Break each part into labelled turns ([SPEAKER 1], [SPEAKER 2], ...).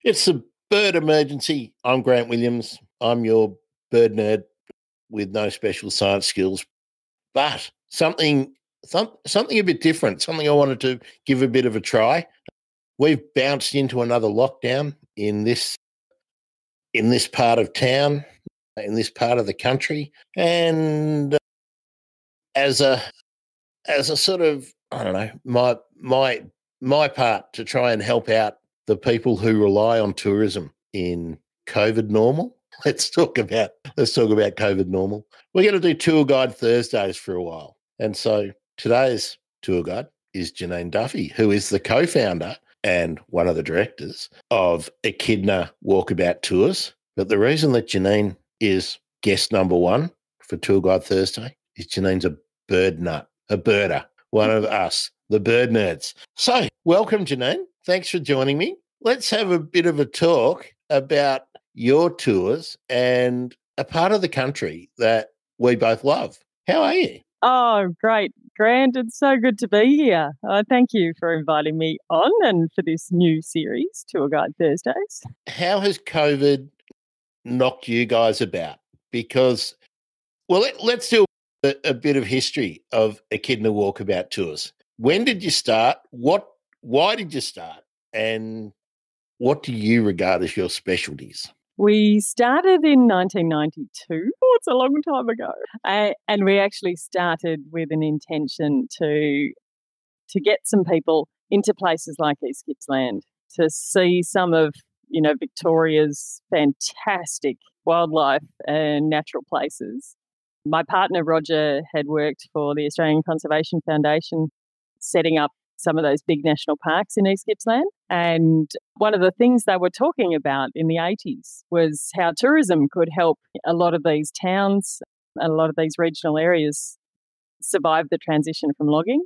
[SPEAKER 1] It's a bird emergency. I'm Grant Williams. I'm your bird nerd with no special science skills, but something a bit different, something I wanted to give a bit of a try. We've bounced into another lockdown in this part of town, in this part of the country, and as a sort of, I don't know, my part to try and help out the people who rely on tourism in COVID normal. Let's talk about COVID normal. We're going to do Tour Guide Thursdays for a while. And so today's tour guide is Janine Duffy, who is the co-founder and one of the directors of Echidna Walkabout Tours. But the reason that Janine is guest number one for Tour Guide Thursday is Janine's a bird nut, a birder, one of us, the bird nerds. So welcome, Janine. Thanks for joining me. Let's have a bit of a talk about your tours and a part of the country that we both love. How are you?
[SPEAKER 2] Oh, great, Grant. It's so good to be here. Thank you for inviting me on and for this new series, Tour Guide Thursdays.
[SPEAKER 1] How has COVID knocked you guys about? Because, well, let's do a bit of history of Echidna Walkabout Tours. When did you start? Why did you start? And what do you regard as your specialties?
[SPEAKER 2] We started in 1992. Oh, it's a long time ago. And we actually started with an intention to get some people into places like East Gippsland to see some of, Victoria's fantastic wildlife and natural places. My partner, Roger, had worked for the Australian Conservation Foundation setting up some of those big national parks in East Gippsland. And one of the things they were talking about in the 80s was how tourism could help a lot of these towns, a lot of these regional areas survive the transition from logging.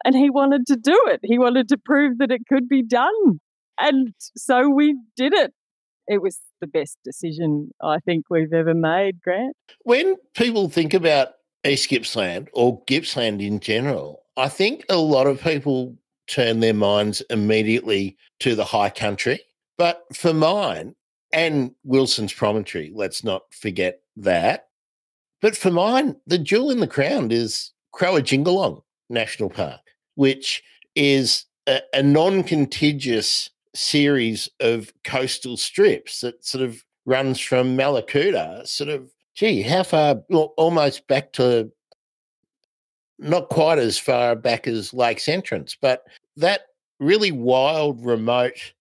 [SPEAKER 2] And he wanted to do it. He wanted to prove that it could be done. And so we did it. It was the best decision I think we've ever made, Grant.
[SPEAKER 1] When people think about East Gippsland or Gippsland in general, I think a lot of people turn their minds immediately to the high country. But for mine, and Wilson's Promontory, let's not forget that. But for mine, the jewel in the crown is Croajingolong National Park, which is a non-contiguous series of coastal strips that sort of runs from Malakuta, sort of, how far? Well, almost back to, not quite as far back as Lakes Entrance, but that really wild, remote,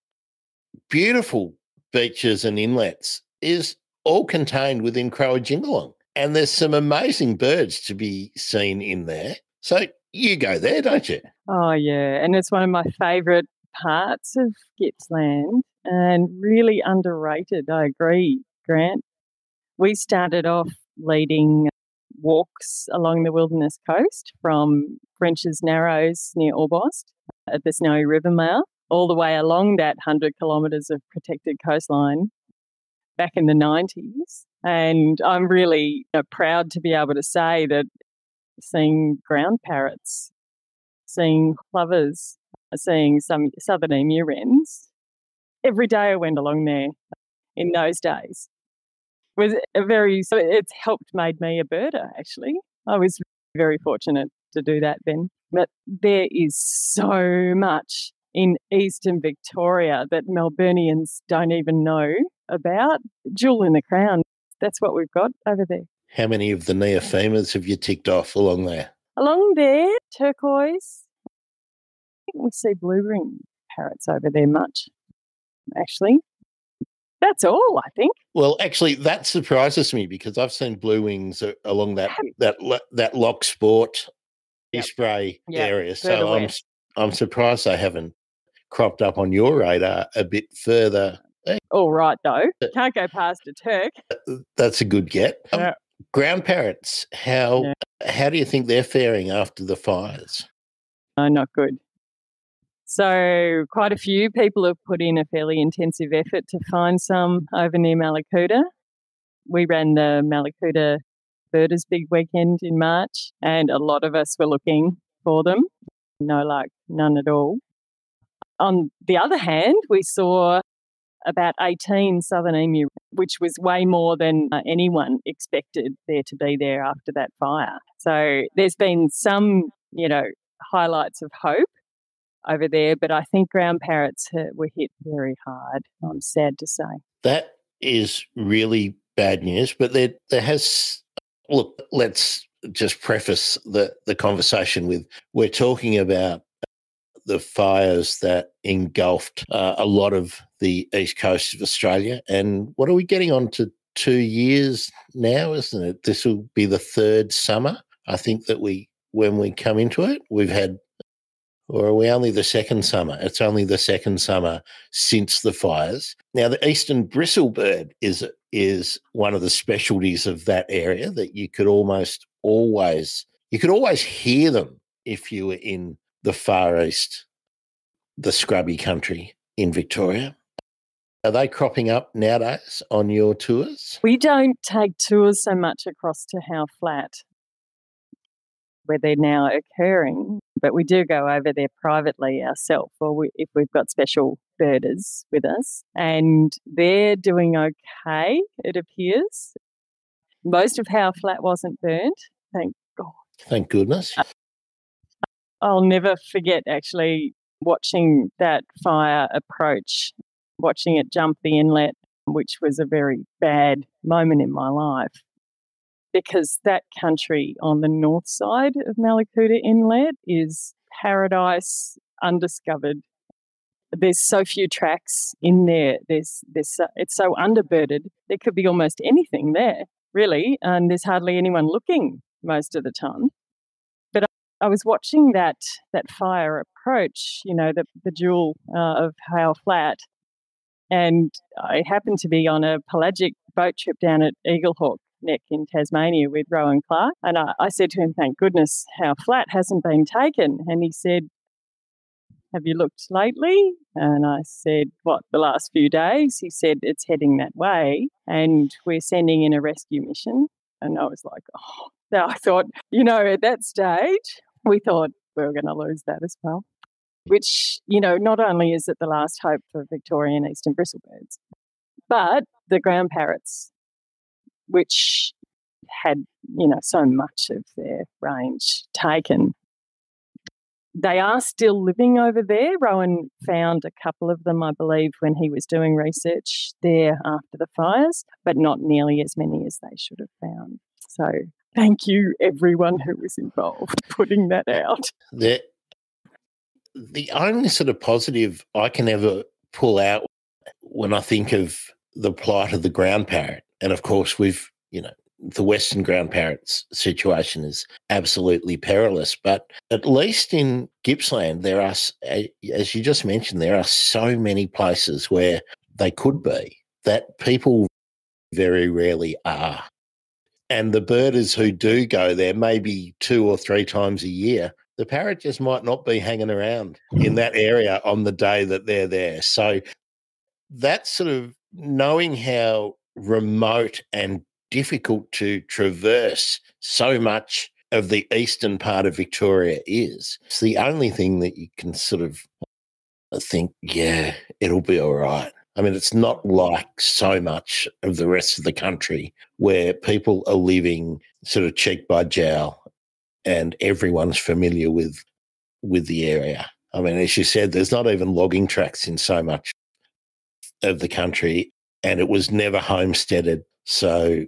[SPEAKER 1] beautiful beaches and inlets is all contained within Croajingolong. And there's some amazing birds to be seen in there. So you go there, don't you?
[SPEAKER 2] Oh, yeah. And it's one of my favourite parts of Gippsland and really underrated. I agree, Grant. We started off leading walks along the Wilderness Coast from French's Narrows near Orbost at the Snowy River mouth, all the way along that 100 kilometres of protected coastline back in the 90s. And I'm really proud to be able to say that seeing ground parrots, seeing plovers, seeing some southern emu wrens, every day I went along there in those days. So it's helped made me a birder, actually. I was very fortunate to do that then. But there is so much in Eastern Victoria that Melburnians don't even know about. Jewel in the crown, that's what we've got over there.
[SPEAKER 1] How many of the neophemas have you ticked off along there?
[SPEAKER 2] Along there, turquoise. I think we see blue-ring parrots over there much, actually. That's all, I think.
[SPEAKER 1] Well, actually, that surprises me because I've seen blue wings along that Loch Sport spray area. So I'm surprised they haven't cropped up on your radar a bit further.
[SPEAKER 2] All right, though. Can't go past a turk.
[SPEAKER 1] That's a good get. Ground parrots, how do you think they're faring after the fires?
[SPEAKER 2] Not good. So quite a few people have put in a fairly intensive effort to find some over near Malakuta. We ran the Malakuta Birders Big Weekend in March, and a lot of us were looking for them. No luck, none at all. On the other hand, we saw about 18 southern emu, which was way more than anyone expected there to be there after that fire. So there's been some, highlights of hope over there, but I think ground parrots were hit very hard, I'm sad to say.
[SPEAKER 1] That is really bad news, but there has – look, let's just preface the conversation with we're talking about the fires that engulfed a lot of the east coast of Australia. And what are we getting on to 2 years now, isn't it? This will be the third summer, I think, that when we come into it, we've had – or are we only the second summer? It's only the second summer since the fires. Now, the eastern bristlebird is one of the specialties of that area that you could always hear them if you were in the far east, the scrubby country in Victoria. Are they cropping up nowadays on your tours?
[SPEAKER 2] We don't take tours so much across to Howe Flat, where they're now occurring, but we do go over there privately ourselves, or if we've got special birders with us, and they're doing okay, it appears. Most of Howe Flat wasn't burnt, thank God.
[SPEAKER 1] Thank goodness.
[SPEAKER 2] I'll never forget actually watching that fire approach, watching it jump the inlet, which was a very bad moment in my life. Because that country on the north side of Malakuta Inlet is paradise undiscovered. There's so few tracks in there. It's so underbirded. There could be almost anything there, really, and there's hardly anyone looking most of the time. But I was watching that fire approach, the jewel of Howe Flat, and I happened to be on a pelagic boat trip down at Eaglehawk Neck in Tasmania with Rowan Clark, and I said to him, thank goodness Howe Flat hasn't been taken. And he said, have you looked lately? And I said, what, the last few days? He said, it's heading that way and we're sending in a rescue mission. And I was like, oh. So I thought, at that stage we thought we were going to lose that as well, which, not only is it the last hope for Victorian eastern bristlebirds, but the ground parrots, which had, so much of their range taken. They are still living over there. Rowan found a couple of them, I believe, when he was doing research there after the fires, but not nearly as many as they should have found. So thank you, everyone who was involved putting that out.
[SPEAKER 1] The only sort of positive I can ever pull out when I think of the plight of the ground parrot, and of course the western ground parrot's situation is absolutely perilous, but at least in Gippsland there are, as you just mentioned, there are so many places where they could be that people very rarely are. And the birders who do go there maybe 2 or 3 times a year, the parrot just might not be hanging around in that area on the day that they're there. So that's sort of knowing how remote and difficult to traverse so much of the eastern part of Victoria is. It's the only thing that you can sort of think, yeah, it'll be all right. I mean, it's not like so much of the rest of the country where people are living sort of cheek by jowl and everyone's familiar with the area. I mean, as you said, there's not even logging tracks in so much of the country, and it was never homesteaded. So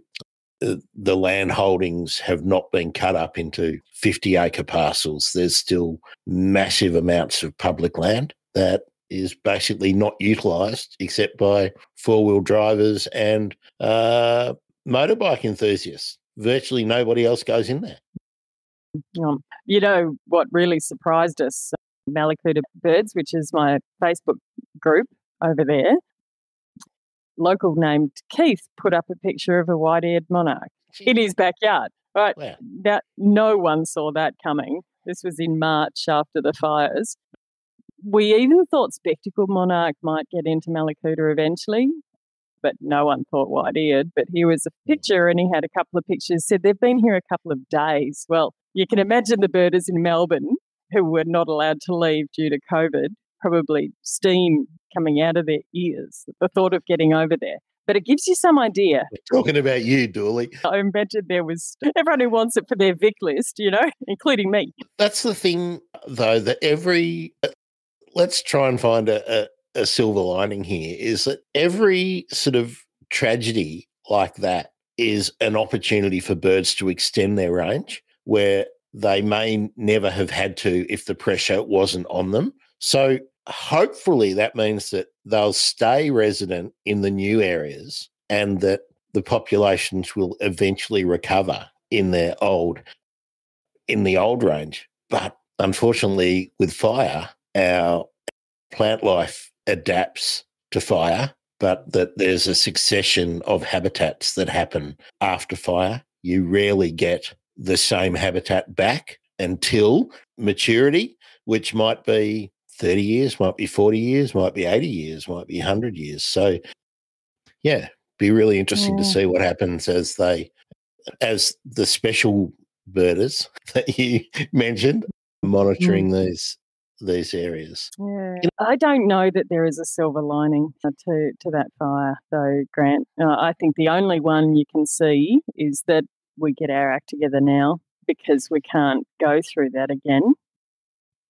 [SPEAKER 1] the land holdings have not been cut up into 50-acre parcels. There's still massive amounts of public land that is basically not utilised except by four-wheel drivers and motorbike enthusiasts. Virtually nobody else goes in there.
[SPEAKER 2] What really surprised us, Malakuta Birds, which is my Facebook group over there, local named Keith put up a picture of a white-eared monarch in his backyard. Right? Wow. That, no one saw that coming. This was in March after the fires. We even thought spectacled monarch might get into Malakuta eventually, but no one thought white-eared. But here was a picture, and he had a couple of pictures, said they've been here a couple of days. Well, you can imagine the birders in Melbourne who were not allowed to leave due to COVID probably steam coming out of their ears, the thought of getting over there. But it gives you some idea.
[SPEAKER 1] We're talking about you, Dooley.
[SPEAKER 2] I imagine there was everyone who wants it for their Vic list, including me.
[SPEAKER 1] That's the thing, though, that let's try and find a silver lining here, is that every sort of tragedy like that is an opportunity for birds to extend their range where they may never have had to if the pressure wasn't on them. So hopefully that means that they'll stay resident in the new areas and that the populations will eventually recover in the old range. But unfortunately, with fire, our plant life adapts to fire, but that there's a succession of habitats that happen after fire. You rarely get the same habitat back until maturity, which might be 30 years, might be 40 years, might be 80 years, might be 100 years. So, yeah, be really interesting to see what happens as the special birders that you mentioned monitoring these areas.
[SPEAKER 2] Yeah. I don't know that there is a silver lining to that fire, though, Grant. I think the only one you can see is that we get our act together now because we can't go through that again.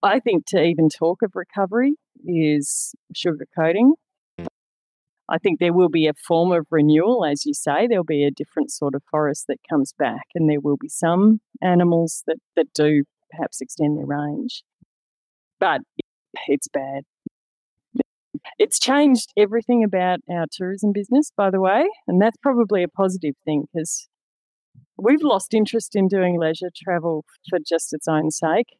[SPEAKER 2] I think to even talk of recovery is sugarcoating. I think there will be a form of renewal, as you say. There'll be a different sort of forest that comes back, and there will be some animals that do perhaps extend their range. But it's bad. It's changed everything about our tourism business, by the way, and that's probably a positive thing because we've lost interest in doing leisure travel for just its own sake.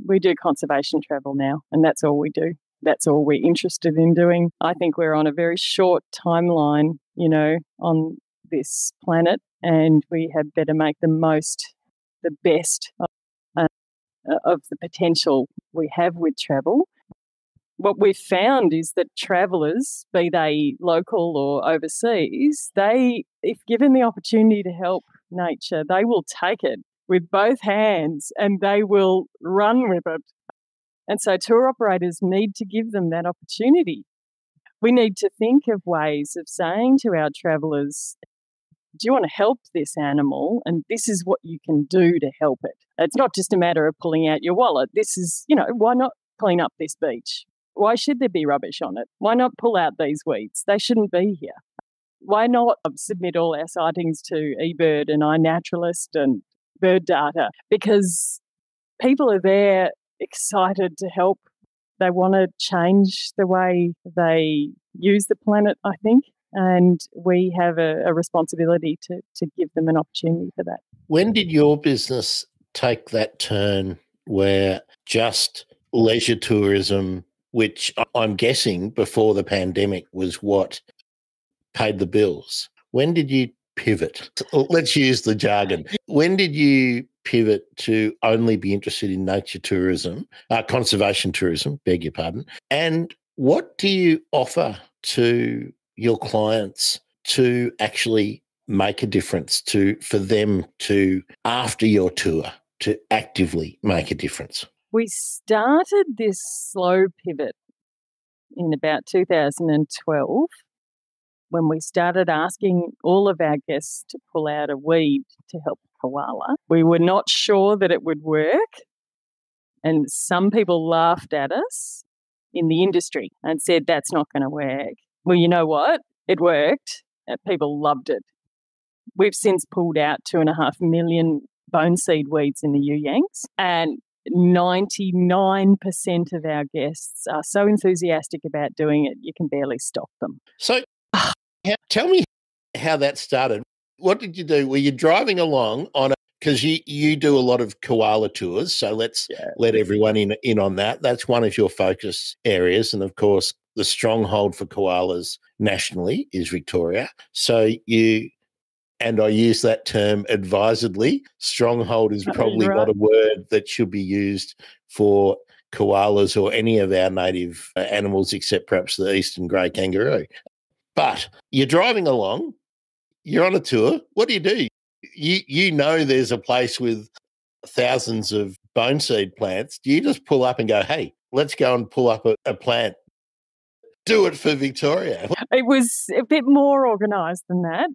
[SPEAKER 2] We do conservation travel now, and that's all we do. That's all we're interested in doing. I think we're on a very short timeline, on this planet, and we had better make the best of the potential we have with travel. What we've found is that travellers, be they local or overseas, if given the opportunity to help nature, they will take it with both hands and they will run with it. And so tour operators need to give them that opportunity. We need to think of ways of saying to our travellers, do you want to help this animal? And this is what you can do to help it. It's not just a matter of pulling out your wallet. This is, why not clean up this beach? Why should there be rubbish on it? Why not pull out these weeds? They shouldn't be here. Why not submit all our sightings to eBird and iNaturalist and Bird Data? Because people are there excited to help. They want to change the way they use the planet, I think. And we have a responsibility to give them an opportunity for that.
[SPEAKER 1] When did your business take that turn where just leisure tourism, which I'm guessing before the pandemic was what paid the bills? When did you pivot? Let's use the jargon. When did you pivot to only be interested in nature tourism, conservation tourism, beg your pardon? And what do you offer to your clients to actually make a difference for them to, after your tour, to actively make a difference?
[SPEAKER 2] We started this slow pivot in about 2012 when we started asking all of our guests to pull out a weed to help a koala. We were not sure that it would work, and some people laughed at us in the industry and said, that's not going to work. Well, you know what? It worked. People loved it. We've since pulled out 2.5 million bone seed weeds in the Yanks, and 99% of our guests are so enthusiastic about doing it, you can barely stop them.
[SPEAKER 1] So tell me how that started. What did you do? Were you driving along on because you do a lot of koala tours, so let's let everyone in on that. That's one of your focus areas. And, of course, the stronghold for koalas nationally is Victoria. So and I use that term advisedly, stronghold is probably not a word that should be used for koalas or any of our native animals except perhaps the eastern grey kangaroo. But you're driving along, you're on a tour. What do? You know there's a place with thousands of bone seed plants. Do you just pull up and go, hey, let's go and pull up a plant. Do it for Victoria.
[SPEAKER 2] It was a bit more organised than that.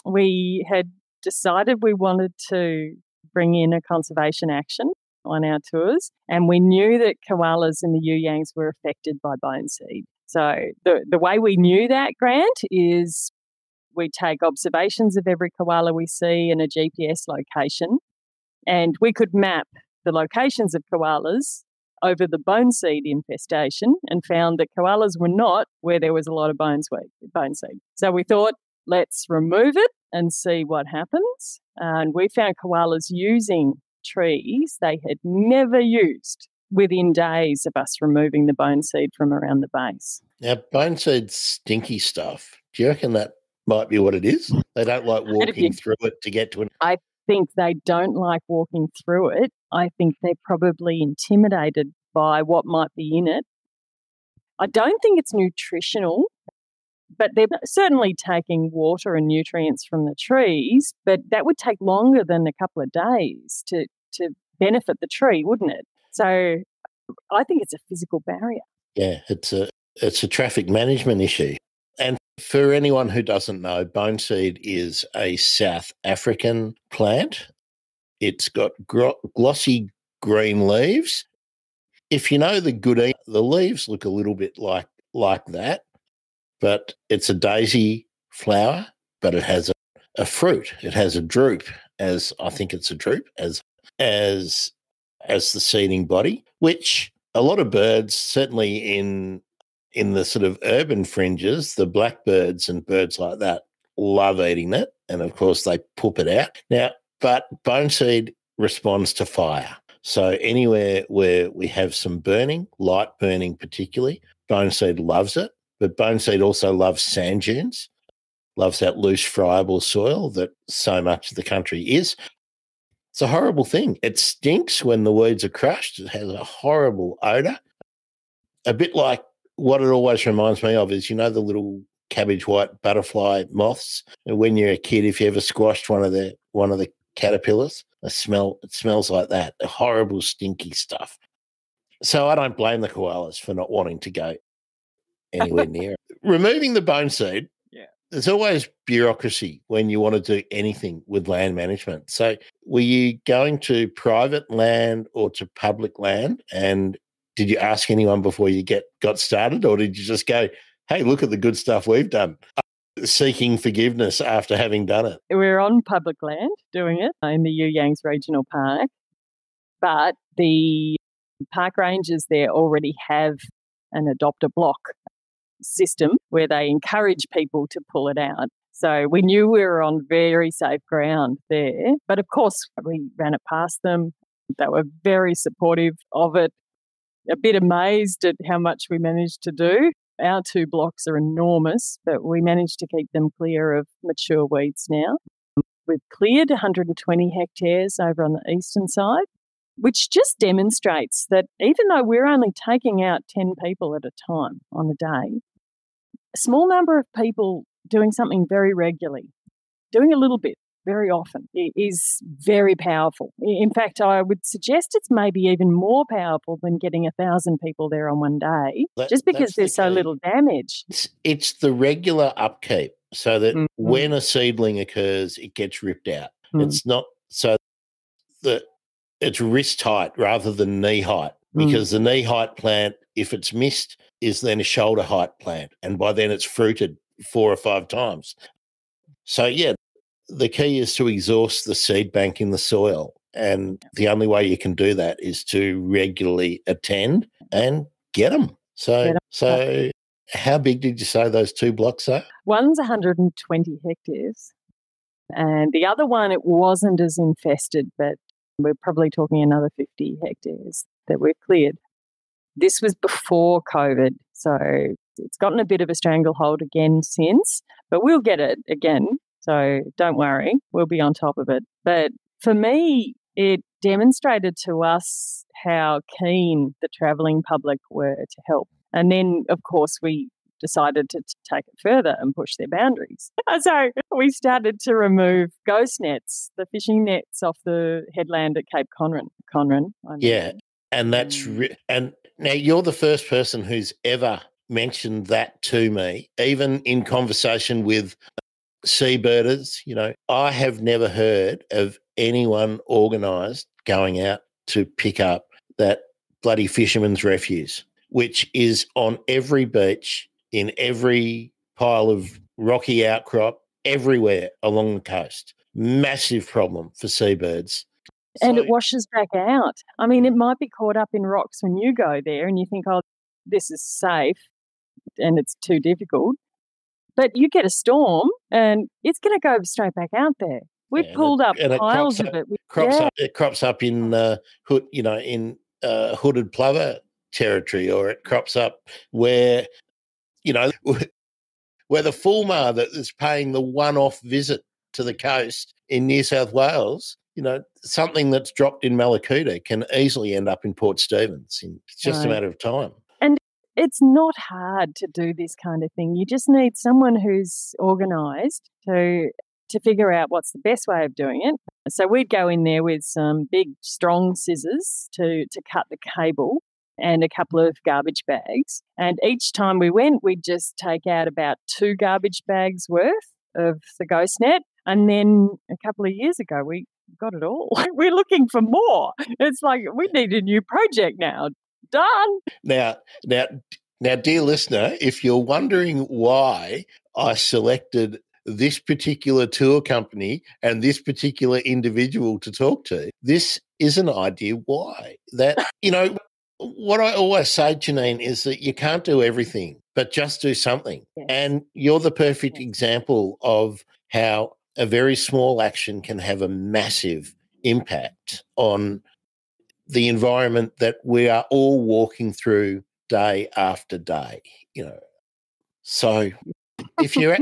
[SPEAKER 2] We had decided we wanted to bring in a conservation action on our tours, and we knew that koalas and the Yuyangs were affected by bone seed. So the way we knew that, Grant, is we take observations of every koala we see and a GPS location, and we could map the locations of koalas over the bone seed infestation and found that koalas were not where there was a lot of bone seed. So we thought, let's remove it and see what happens. And we found koalas using trees they had never used within days of us removing the bone seed from around the base.
[SPEAKER 1] Now, bone seed's stinky stuff. Do you reckon that might be what it is? They don't like walking through it to get to it.
[SPEAKER 2] I think they don't like walking through it. I think they're probably intimidated by what might be in it. I don't think it's nutritional, but they're certainly taking water and nutrients from the trees, but that would take longer than a couple of days to benefit the tree, wouldn't it? So I think it's a physical barrier.
[SPEAKER 1] Yeah, it's a traffic management issue. And for anyone who doesn't know, bone seed is a South African plant. It's got glossy green leaves. If you know the leaves look a little bit like that, but it's a daisy flower, but it has a fruit. It has a drupe, as I think it's a drupe, as the seeding body, which a lot of birds, certainly in the sort of urban fringes, the blackbirds and birds like that love eating it. And, of course, they poop it out. Now, but bone seed responds to fire. So anywhere where we have some burning, light burning particularly, bone seed loves it. But bone seed also loves sand dunes, loves that loose, friable soil that so much of the country is. It's a horrible thing. It stinks when the weeds are crushed. It has a horrible odour. A bit like what it always reminds me of is, you know, the little cabbage white butterfly moths. And when you're a kid, if you ever squashed one of the caterpillars, it smells like that. The horrible, stinky stuff. So I don't blame the koalas for not wanting to go anywhere near it. Removing the bone seed, there's always bureaucracy when you want to do anything with land management. So were you going to private land or to public land? And did you ask anyone before you got started, or did you just go, hey, look at the good stuff we've done, seeking forgiveness after having done it?
[SPEAKER 2] We're on public land doing it in the Yuyangs Regional Park, but the park rangers there already have an adopt a block system where they encourage people to pull it out. So we knew we were on very safe ground there. But of course, we ran it past them. They were very supportive of it, a bit amazed at how much we managed to do. Our 2 blocks are enormous, but we managed to keep them clear of mature weeds now. We've cleared 120 hectares over on the eastern side, which just demonstrates that even though we're only taking out 10 people at a time on a day, a small number of people doing something very regularly, doing a little bit very often, is very powerful. In fact, I would suggest it's maybe even more powerful than getting 1,000 people there on one day, just because there's so little damage.
[SPEAKER 1] It's the regular upkeep, so that when a seedling occurs, it gets ripped out. It's not so that it's wrist height rather than knee height, because the knee height plant, if it's missed, is then a shoulder height plant, and by then it's fruited 4 or 5 times. So, yeah, the key is to exhaust the seed bank in the soil, and the only way you can do that is to regularly attend and get them. So how big did you say those 2 blocks are?
[SPEAKER 2] One's 120 hectares, and the other one, it wasn't as infested, but we're probably talking another 50 hectares that we've cleared. This was before COVID, so it's gotten a bit of a stranglehold again since, but we'll get it again. So don't worry, we'll be on top of it. But for me, it demonstrated to us how keen the travelling public were to help. And then, of course, we decided to take it further and push their boundaries. So we started to remove ghost nets, the fishing nets off the headland at Cape Conran.
[SPEAKER 1] Yeah. And and now you're the first person who's ever mentioned that to me, even in conversation with seabirders. I have never heard of anyone organised going out to pick up that bloody fisherman's refuse, which is on every beach, in every pile of rocky outcrop, everywhere along the coast. Massive problem for seabirds.
[SPEAKER 2] And it washes back out. I mean, it might be caught up in rocks when you go there and you think, oh, this is safe and it's too difficult. But you get a storm and it's going to go straight back out there. We've pulled up piles of it.
[SPEAKER 1] It crops up in hooded plover territory, or it crops up where where the fulmar that is paying the one-off visit to the coast in New South Wales, something that's dropped in Mallacoota can easily end up in Port Stephens. It's just a matter of time.
[SPEAKER 2] And it's not hard to do this kind of thing. You just need someone who's organised to figure out what's the best way of doing it. So we'd go in there with some big, strong scissors to cut the cable and a couple of garbage bags. And each time we went, we'd just take out about 2 garbage bags worth of the ghost net. And then a couple of years ago, we got it all. We're looking for more. It's like, we need a new project now. Done.
[SPEAKER 1] Now, dear listener, if you're wondering why I selected this particular tour company and this particular individual to talk to, this is an idea why. That, what I always say, Janine, is that you can't do everything, but just do something. Yes. And you're the perfect example of how a very small action can have a massive impact on the environment that we are all walking through day after day, So if you're at,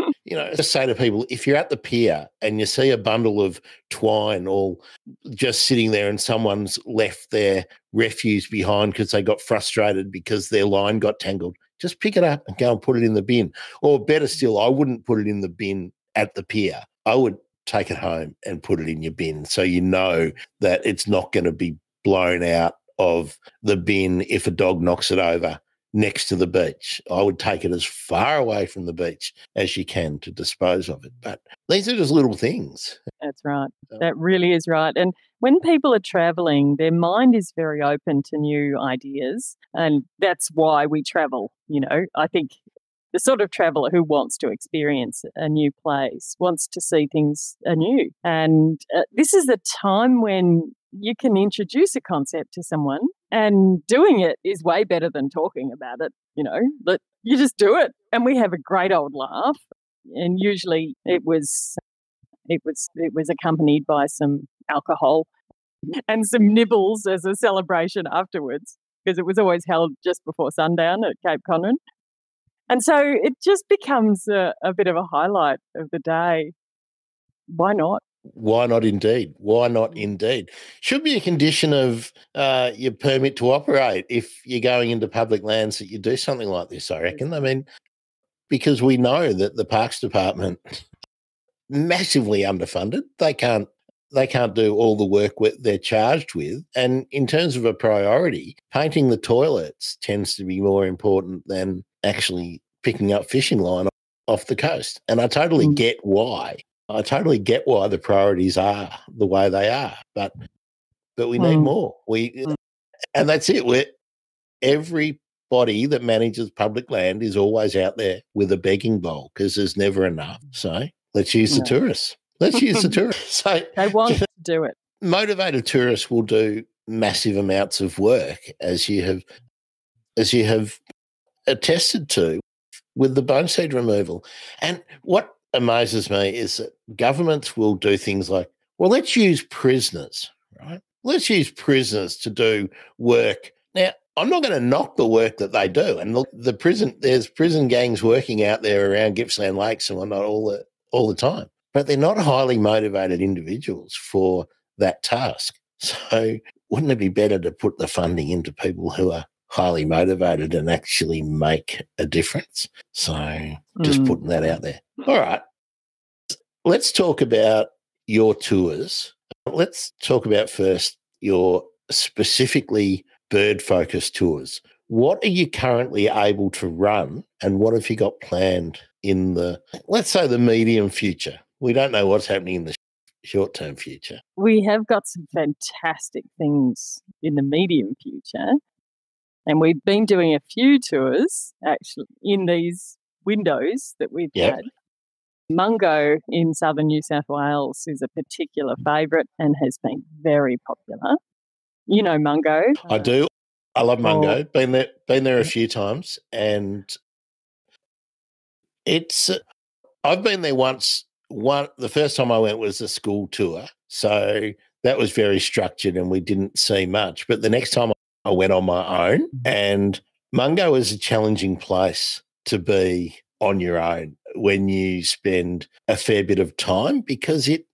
[SPEAKER 1] just say to people, if you're at the pier and you see a bundle of twine all just sitting there and someone's left their refuse behind because they got frustrated because their line got tangled, just pick it up and go and put it in the bin. Or better still, I wouldn't put it in the bin at the pier. I would take it home and put it in your bin so you know that it's not going to be blown out of the bin if a dog knocks it over next to the beach. I would take it as far away from the beach as you can to dispose of it. But these are just little things.
[SPEAKER 2] That's right. That really is right. And when people are traveling, their mind is very open to new ideas. And that's why we travel. I think the sort of traveller who wants to experience a new place, wants to see things anew. And this is a time when you can introduce a concept to someone, and doing it is way better than talking about it, but you just do it. And we have a great old laugh. And usually it was accompanied by some alcohol and some nibbles as a celebration afterwards, because it was always held just before sundown at Cape Conran. And so it just becomes a bit of a highlight of the day. Why not?
[SPEAKER 1] Why not indeed? Why not indeed? Should be a condition of your permit to operate if you're going into public lands that you do something like this, I reckon. I mean, because we know that the Parks Department massively underfunded. They can't do all the work they're charged with. And in terms of a priority, painting the toilets tends to be more important than actually picking up fishing line off the coast. And I totally get why. I totally get why the priorities are the way they are, but we need more. And that's it. Everybody that manages public land is always out there with a begging bowl because there's never enough. So let's use the tourists. Let's use the tourists. So
[SPEAKER 2] they want to do it.
[SPEAKER 1] Motivated tourists will do massive amounts of work, as you have attested to with the bone seed removal. And what amazes me is that governments will do things like, well, let's use prisoners, right? Let's use prisoners to do work. Now, I'm not going to knock the work that they do. And look, there's prison gangs working out there around Gippsland Lakes and whatnot all the time. But they're not highly motivated individuals for that task. So wouldn't it be better to put the funding into people who are highly motivated and actually make a difference? So just putting that out there. All right. Let's talk about your tours. Let's talk about first your specifically bird-focused tours. What are you currently able to run, and what have you got planned in the, let's say, the medium future? We don't know what's happening in the short-term future.
[SPEAKER 2] We have got some fantastic things in the medium future, and we've been doing a few tours actually in these windows that we've had. Mungo in southern New South Wales is a particular favourite and has been very popular. You know Mungo.
[SPEAKER 1] I do. I love Mungo. Been there a few times, and it's. I've been there once. The first time I went was a school tour, so that was very structured, and we didn't see much. But the next time I went on my own, and Mungo is a challenging place to be on your own when you spend a fair bit of time, because it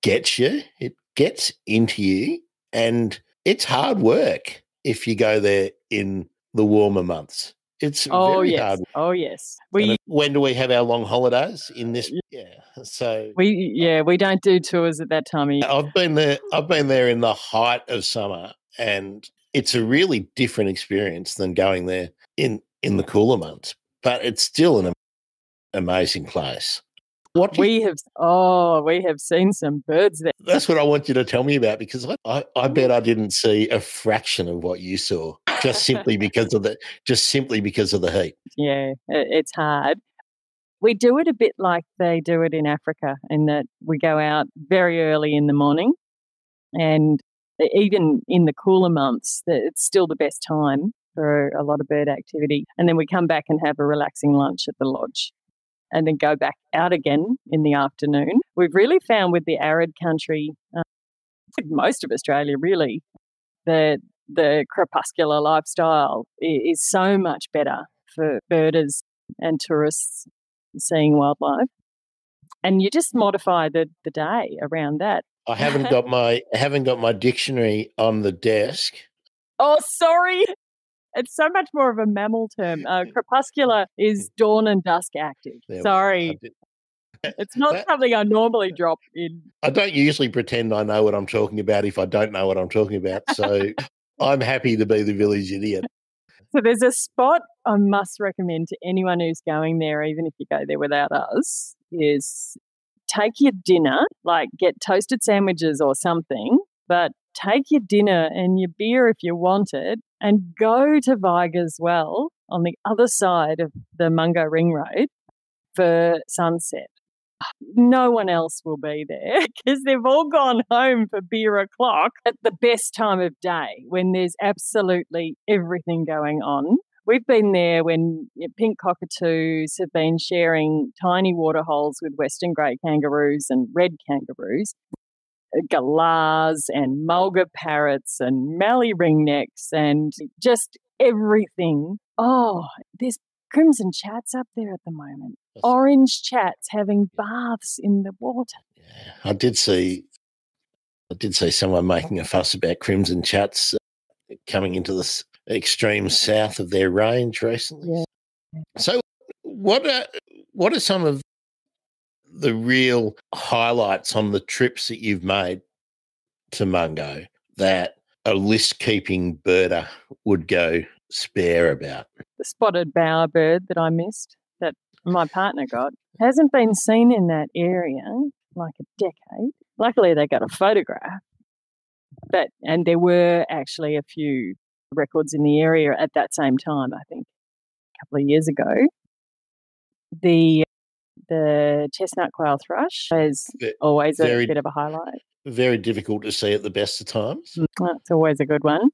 [SPEAKER 1] gets you, it gets into you, and it's hard work if you go there in the warmer months. It's very hard.
[SPEAKER 2] Oh, yes.
[SPEAKER 1] When do we have our long holidays in this? Yeah. So
[SPEAKER 2] we don't do tours at that time of year.
[SPEAKER 1] I've been there in the height of summer, and it's a really different experience than going there in the cooler months. But it's still an amazing place.
[SPEAKER 2] We have seen some birds there.
[SPEAKER 1] That's what I want you to tell me about, because I bet I didn't see a fraction of what you saw, just simply because of the heat.
[SPEAKER 2] Yeah, it's hard. We do it a bit like they do it in Africa, in that we go out very early in the morning, and even in the cooler months, it's still the best time for a lot of bird activity. And then we come back and have a relaxing lunch at the lodge, and then go back out again in the afternoon. We've really found with the arid country, most of Australia really, the crepuscular lifestyle is so much better for birders and tourists seeing wildlife. And you just modify the day around that.
[SPEAKER 1] I haven't got my dictionary on the desk.
[SPEAKER 2] Oh, sorry. It's so much more of a mammal term. Crepuscular is dawn and dusk active. Sorry. It's not something I normally drop in.
[SPEAKER 1] I don't usually pretend I know what I'm talking about if I don't know what I'm talking about. So I'm happy to be the village idiot.
[SPEAKER 2] So there's a spot I must recommend to anyone who's going there, even if you go there without us, is take your dinner, like get toasted sandwiches or something, but take your dinner and your beer if you want it, and go to Viga's Well on the other side of the Mungo Ring Road for sunset. No one else will be there because they've all gone home for beer o'clock at the best time of day when there's absolutely everything going on. We've been there when pink cockatoos have been sharing tiny water holes with western grey kangaroos and red kangaroos, galahs and mulga parrots and mallee ringnecks and just everything. Oh, there's crimson chats up there at the moment. Orange chats having baths in the water.
[SPEAKER 1] Yeah, I did see someone making a fuss about crimson chats coming into the extreme south of their range recently.
[SPEAKER 2] Yeah.
[SPEAKER 1] So what are some of the real highlights on the trips that you've made to Mungo that a list-keeping birder would go spare about?
[SPEAKER 2] The spotted bowerbird that I missed, that my partner got, hasn't been seen in that area like a decade. Luckily, they got a photograph. And there were actually a few records in the area at that same time, I think, a couple of years ago. The chestnut quail thrush is always a bit of a highlight.
[SPEAKER 1] Very difficult to see at the best of times.
[SPEAKER 2] It's always a good one.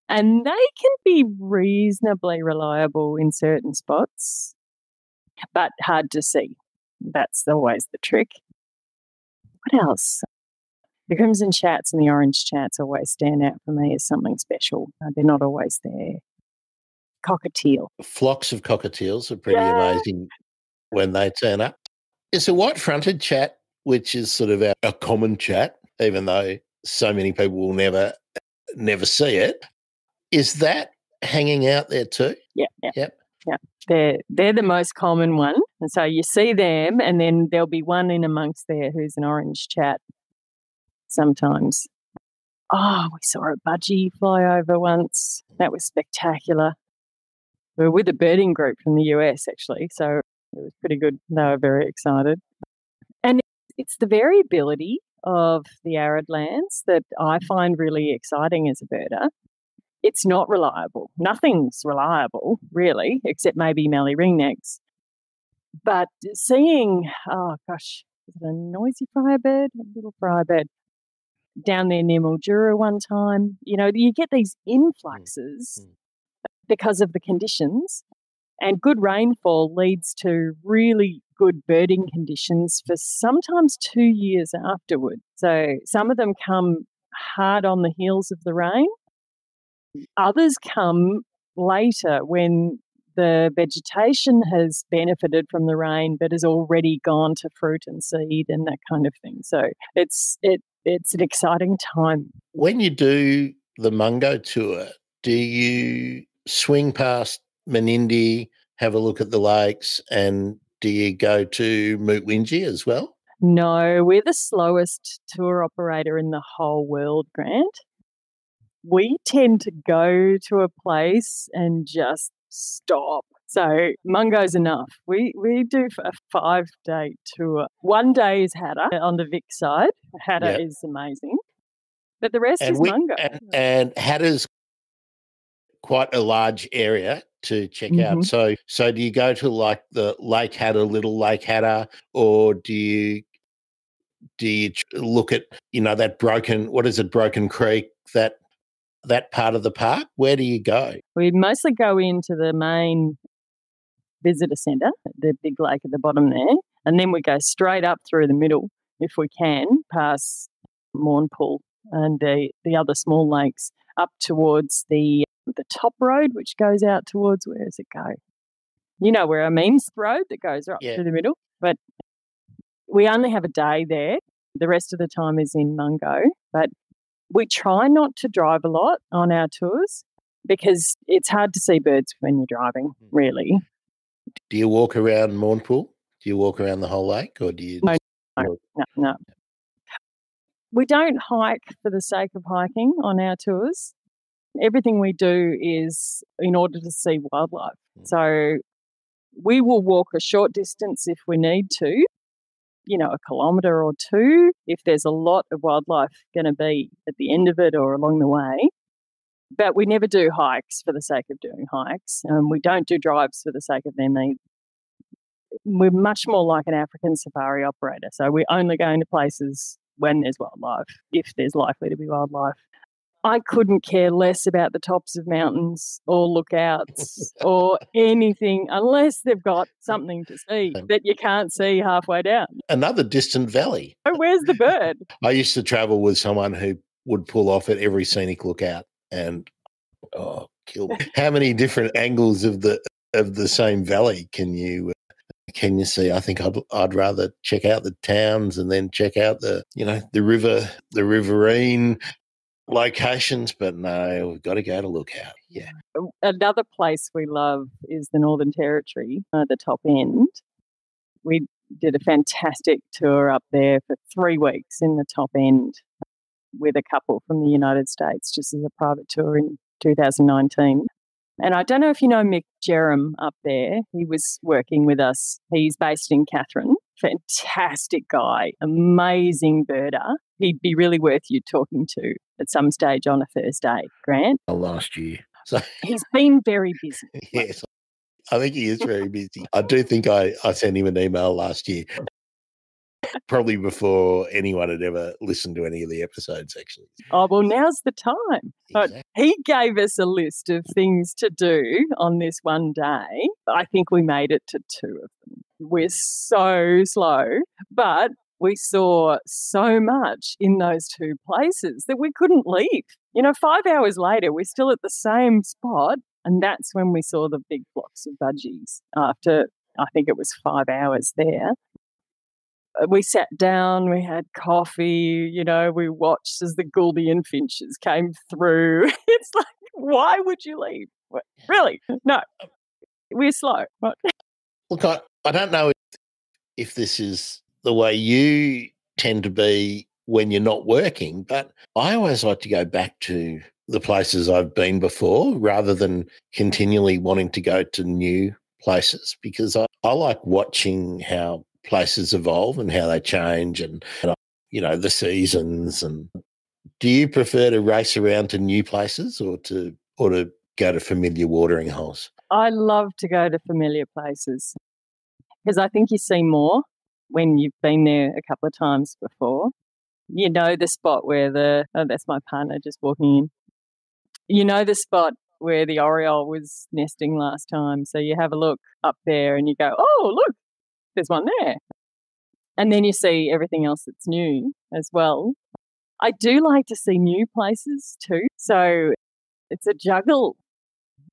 [SPEAKER 2] And they can be reasonably reliable in certain spots, but hard to see. That's always the trick. What else? The crimson chats and the orange chats always stand out for me as something special. They're not always there. Cockatiel.
[SPEAKER 1] Flocks of cockatiels are pretty amazing when they turn up. It's a white-fronted chat, which is sort of a common chat, even though so many people will never see it. Is that hanging out there too?
[SPEAKER 2] Yeah. They're the most common one. And so you see them, and then there'll be one in amongst there who's an orange chat sometimes. Oh, we saw a budgie fly over once. That was spectacular. We were with a birding group from the US, actually, so it was pretty good. They were very excited. And it's the variability of the arid lands that I find really exciting as a birder. It's not reliable. Nothing's reliable, really, except maybe mallee ringnecks. But seeing, oh gosh, is it a noisy firebird? A little firebird down there near Mildura one time. You know, you get these influxes because of the conditions, and good rainfall leads to really good birding conditions for sometimes 2 years afterward. So some of them come hard on the heels of the rain. Others come later when the vegetation has benefited from the rain but has already gone to fruit and seed and that kind of thing. So it's an exciting time.
[SPEAKER 1] When you do the Mungo tour, do you swing past Menindee, have a look at the lakes, and do you go to Mootwingie as well?
[SPEAKER 2] No, we're the slowest tour operator in the whole world, Grant. We tend to go to a place and just stop. So Mungo's enough. We do a 5-day tour. 1 day is Hatta on the Vic side. Hatta is amazing. But the rest is Mungo.
[SPEAKER 1] And Hatta's quite a large area to check out. So do you go to like the Lake Hatta, Little Lake Hatta, or do you look at, that Broken Creek, that part of the park? Where do you go?
[SPEAKER 2] We mostly go into the main visitor centre, the big lake at the bottom there, and then we go straight up through the middle, if we can, past Mornpool and the other small lakes, up towards the top road, which goes out towards, where does it go? You know where I mean, the road that goes right through the middle. But we only have a day there. The rest of the time is in Mungo. But we try not to drive a lot on our tours because it's hard to see birds when you're driving, really.
[SPEAKER 1] Do you walk around Mornpool? Do you walk around the whole lake, or do you?
[SPEAKER 2] No. We don't hike for the sake of hiking on our tours. Everything we do is in order to see wildlife. So we will walk a short distance if we need to, a kilometre or two, if there's a lot of wildlife going to be at the end of it or along the way. But we never do hikes for the sake of doing hikes. We don't do drives for the sake of them either. We're much more like an African safari operator. So we only go into places when there's wildlife, if there's likely to be wildlife. I couldn't care less about the tops of mountains or lookouts or anything unless they've got something to see that you can't see halfway down.
[SPEAKER 1] Another distant valley.
[SPEAKER 2] Oh, where's the bird?
[SPEAKER 1] I used to travel with someone who would pull off at every scenic lookout and kill me. How many different angles of the same valley can you see? I think I'd rather check out the towns and then check out the riverine locations, but no, we've got to go to lookout. Yeah.
[SPEAKER 2] Another place we love is the Northern Territory, the top end. We did a fantastic tour up there for 3 weeks in the top end with a couple from the United States, just as a private tour in 2019. And I don't know if you know Mick Jerram up there. He was working with us. He's based in Katherine. Fantastic guy, amazing birder. He'd be really worth you talking to at some stage on a Thursday, Grant.
[SPEAKER 1] Last year. So
[SPEAKER 2] he's been very busy.
[SPEAKER 1] Yes, I think he is very busy. I do think I sent him an email last year, probably before anyone had ever listened to any of the episodes, actually.
[SPEAKER 2] Oh, well, now's the time. Exactly. He gave us a list of things to do on this one day. I think we made it to 2 of them. We're so slow, but we saw so much in those 2 places that we couldn't leave. 5 hours later, we're still at the same spot, and that's when we saw the big flocks of budgies after, I think it was 5 hours there. We sat down, we had coffee, we watched as the Gouldian finches came through. It's like, why would you leave? Really? No, we're slow.
[SPEAKER 1] Look, I don't know if this is the way you tend to be when you're not working. But I always like to go back to the places I've been before rather than continually wanting to go to new places, because I like watching how places evolve and how they change and the seasons. And do you prefer to race around to new places or to go to familiar watering holes?
[SPEAKER 2] I love to go to familiar places because I think you see more when you've been there a couple of times before. You know the spot where that's my partner just walking in. You know the spot where the oriole was nesting last time. So you have a look up there and you go, oh, look, there's one there. And then you see everything else that's new as well. I do like to see new places too. So it's a juggle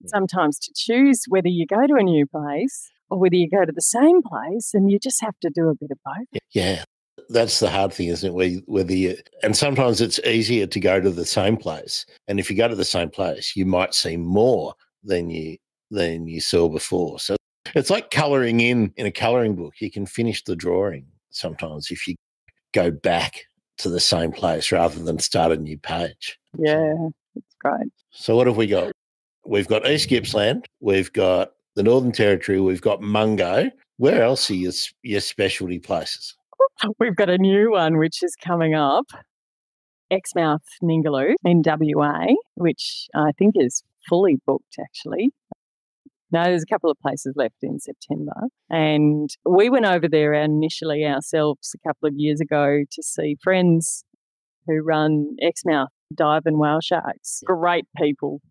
[SPEAKER 2] sometimes to choose whether you go to a new place or whether you go to the same place, and you just have to do a bit of both.
[SPEAKER 1] Yeah. That's the hard thing, isn't it? And sometimes it's easier to go to the same place. And if you go to the same place, you might see more than you saw before. So it's like colouring in a colouring book. You can finish the drawing sometimes if you go back to the same place rather than start a new page.
[SPEAKER 2] Yeah, it's great.
[SPEAKER 1] So what have we got? We've got East Gippsland. We've got the Northern Territory. We've got Mungo. Where else are your specialty places?
[SPEAKER 2] We've got a new one which is coming up, Exmouth Ningaloo in WA, which I think is fully booked actually. No, there's a couple of places left in September. And we went over there initially ourselves a couple of years ago to see friends who run Exmouth Dive and Whale Sharks. Great people.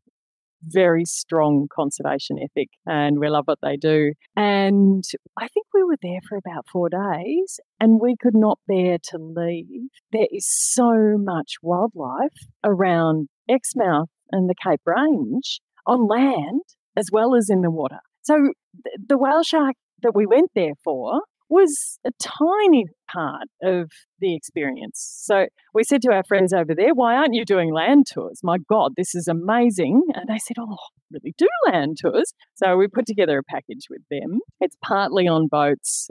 [SPEAKER 2] Very strong conservation ethic, and we love what they do. And I think we were there for about 4 days and we could not bear to leave. There is so much wildlife around Exmouth and the Cape Range on land as well as in the water. So the whale shark that we went there for was a tiny part of the experience. So we said to our friends over there, why aren't you doing land tours? My God, this is amazing. And they said, oh, really do land tours. So we put together a package with them. It's partly on boats,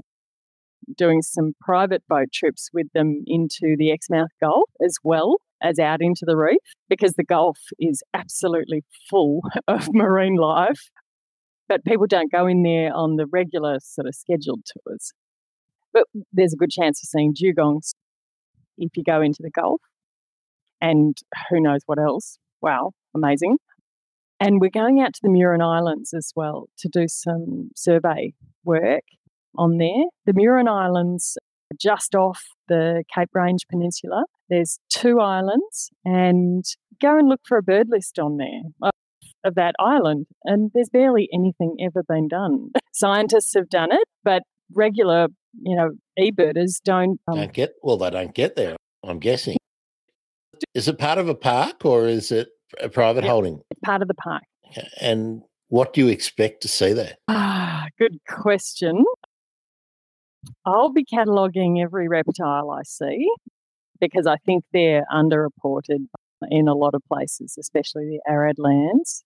[SPEAKER 2] doing some private boat trips with them into the Exmouth Gulf as well as out into the reef, because the Gulf is absolutely full of marine life. But people don't go in there on the regular sort of scheduled tours. But there's a good chance of seeing dugongs if you go into the Gulf, and who knows what else. Wow, amazing. And we're going out to the Murin Islands as well to do some survey work on there. The Murin Islands are just off the Cape Range Peninsula. There's 2 islands, and go and look for a bird list on there of that island, and there's barely anything ever been done. Scientists have done it, but regular e-birders don't
[SPEAKER 1] they don't get there, I'm guessing. Is it part of a park or is it a private holding?
[SPEAKER 2] It's part of the park.
[SPEAKER 1] And what do you expect to see there?
[SPEAKER 2] Good question. I'll be cataloguing every reptile I see because I think they're underreported in a lot of places, especially the arid lands.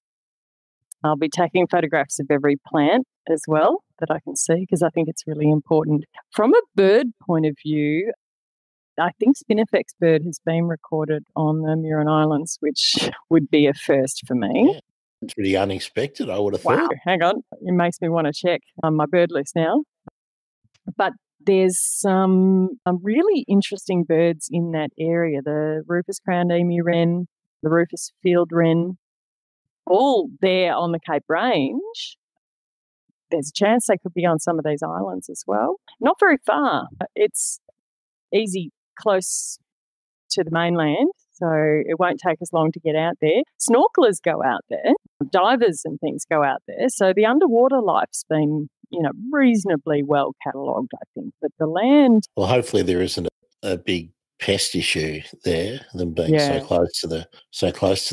[SPEAKER 2] I'll be taking photographs of every plant as well that I can see because I think it's really important. From a bird point of view, I think Spinifex bird has been recorded on the Murin Islands, which would be a first for me.
[SPEAKER 1] Yeah, it's pretty unexpected, I would have thought.
[SPEAKER 2] Hang on. It makes me want to check on my bird list now. But there's some really interesting birds in that area. The Rufous crowned emu wren, the Rufous field wren, all there on the Cape Range. There's a chance they could be on some of these islands as well. Not very far. It's easy, close to the mainland, so it won't take us long to get out there. Snorkelers go out there, divers and things go out there, so the underwater life's been, reasonably well catalogued, I think. But the land...
[SPEAKER 1] Well, hopefully there isn't a big pest issue there, them being so close to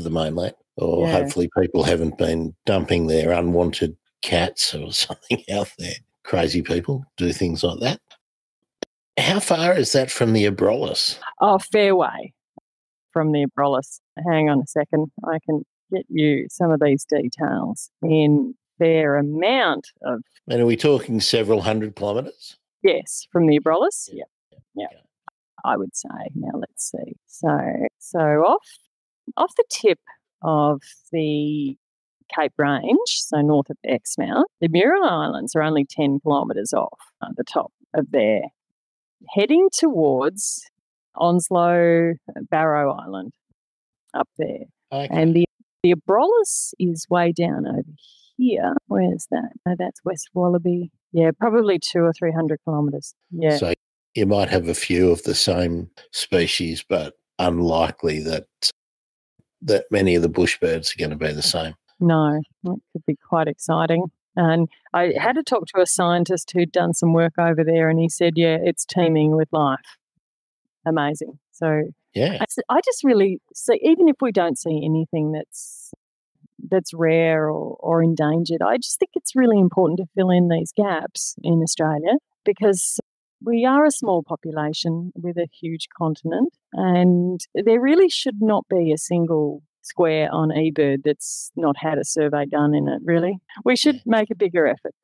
[SPEAKER 1] the mainland. Or hopefully people haven't been dumping their unwanted cats or something out there. Crazy people do things like that. How far is that from the Abrolhos?
[SPEAKER 2] Oh, fair way from the Abrolhos. Hang on a second. I can get you some of these details in fair amount of...
[SPEAKER 1] And are we talking several hundred kilometres?
[SPEAKER 2] Yes, from the Abrolhos. Yeah.
[SPEAKER 1] Okay.
[SPEAKER 2] I would say. Now let's see. So off the tip of the Cape Range, so north of Exmouth, the Muir Islands are only 10 kilometres off the top of there, heading towards Onslow, Barrow Island up there.
[SPEAKER 1] Okay.
[SPEAKER 2] And the Abrolhos is way down over here. Where's that? Oh, that's West Wallaby. Yeah, probably 200 or 300 kilometres. Yeah.
[SPEAKER 1] So you might have a few of the same species, but unlikely that many of the bush birds are going to be the same.
[SPEAKER 2] No, that could be quite exciting. And I had to talk to a scientist who'd done some work over there, and he said, yeah, it's teeming with life. Amazing. So
[SPEAKER 1] yeah,
[SPEAKER 2] I just really see, even if we don't see anything that's rare or endangered, I just think it's really important to fill in these gaps in Australia, because we are a small population with a huge continent, and there really should not be a single square on eBird that's not had a survey done in it, really. We should make a bigger effort.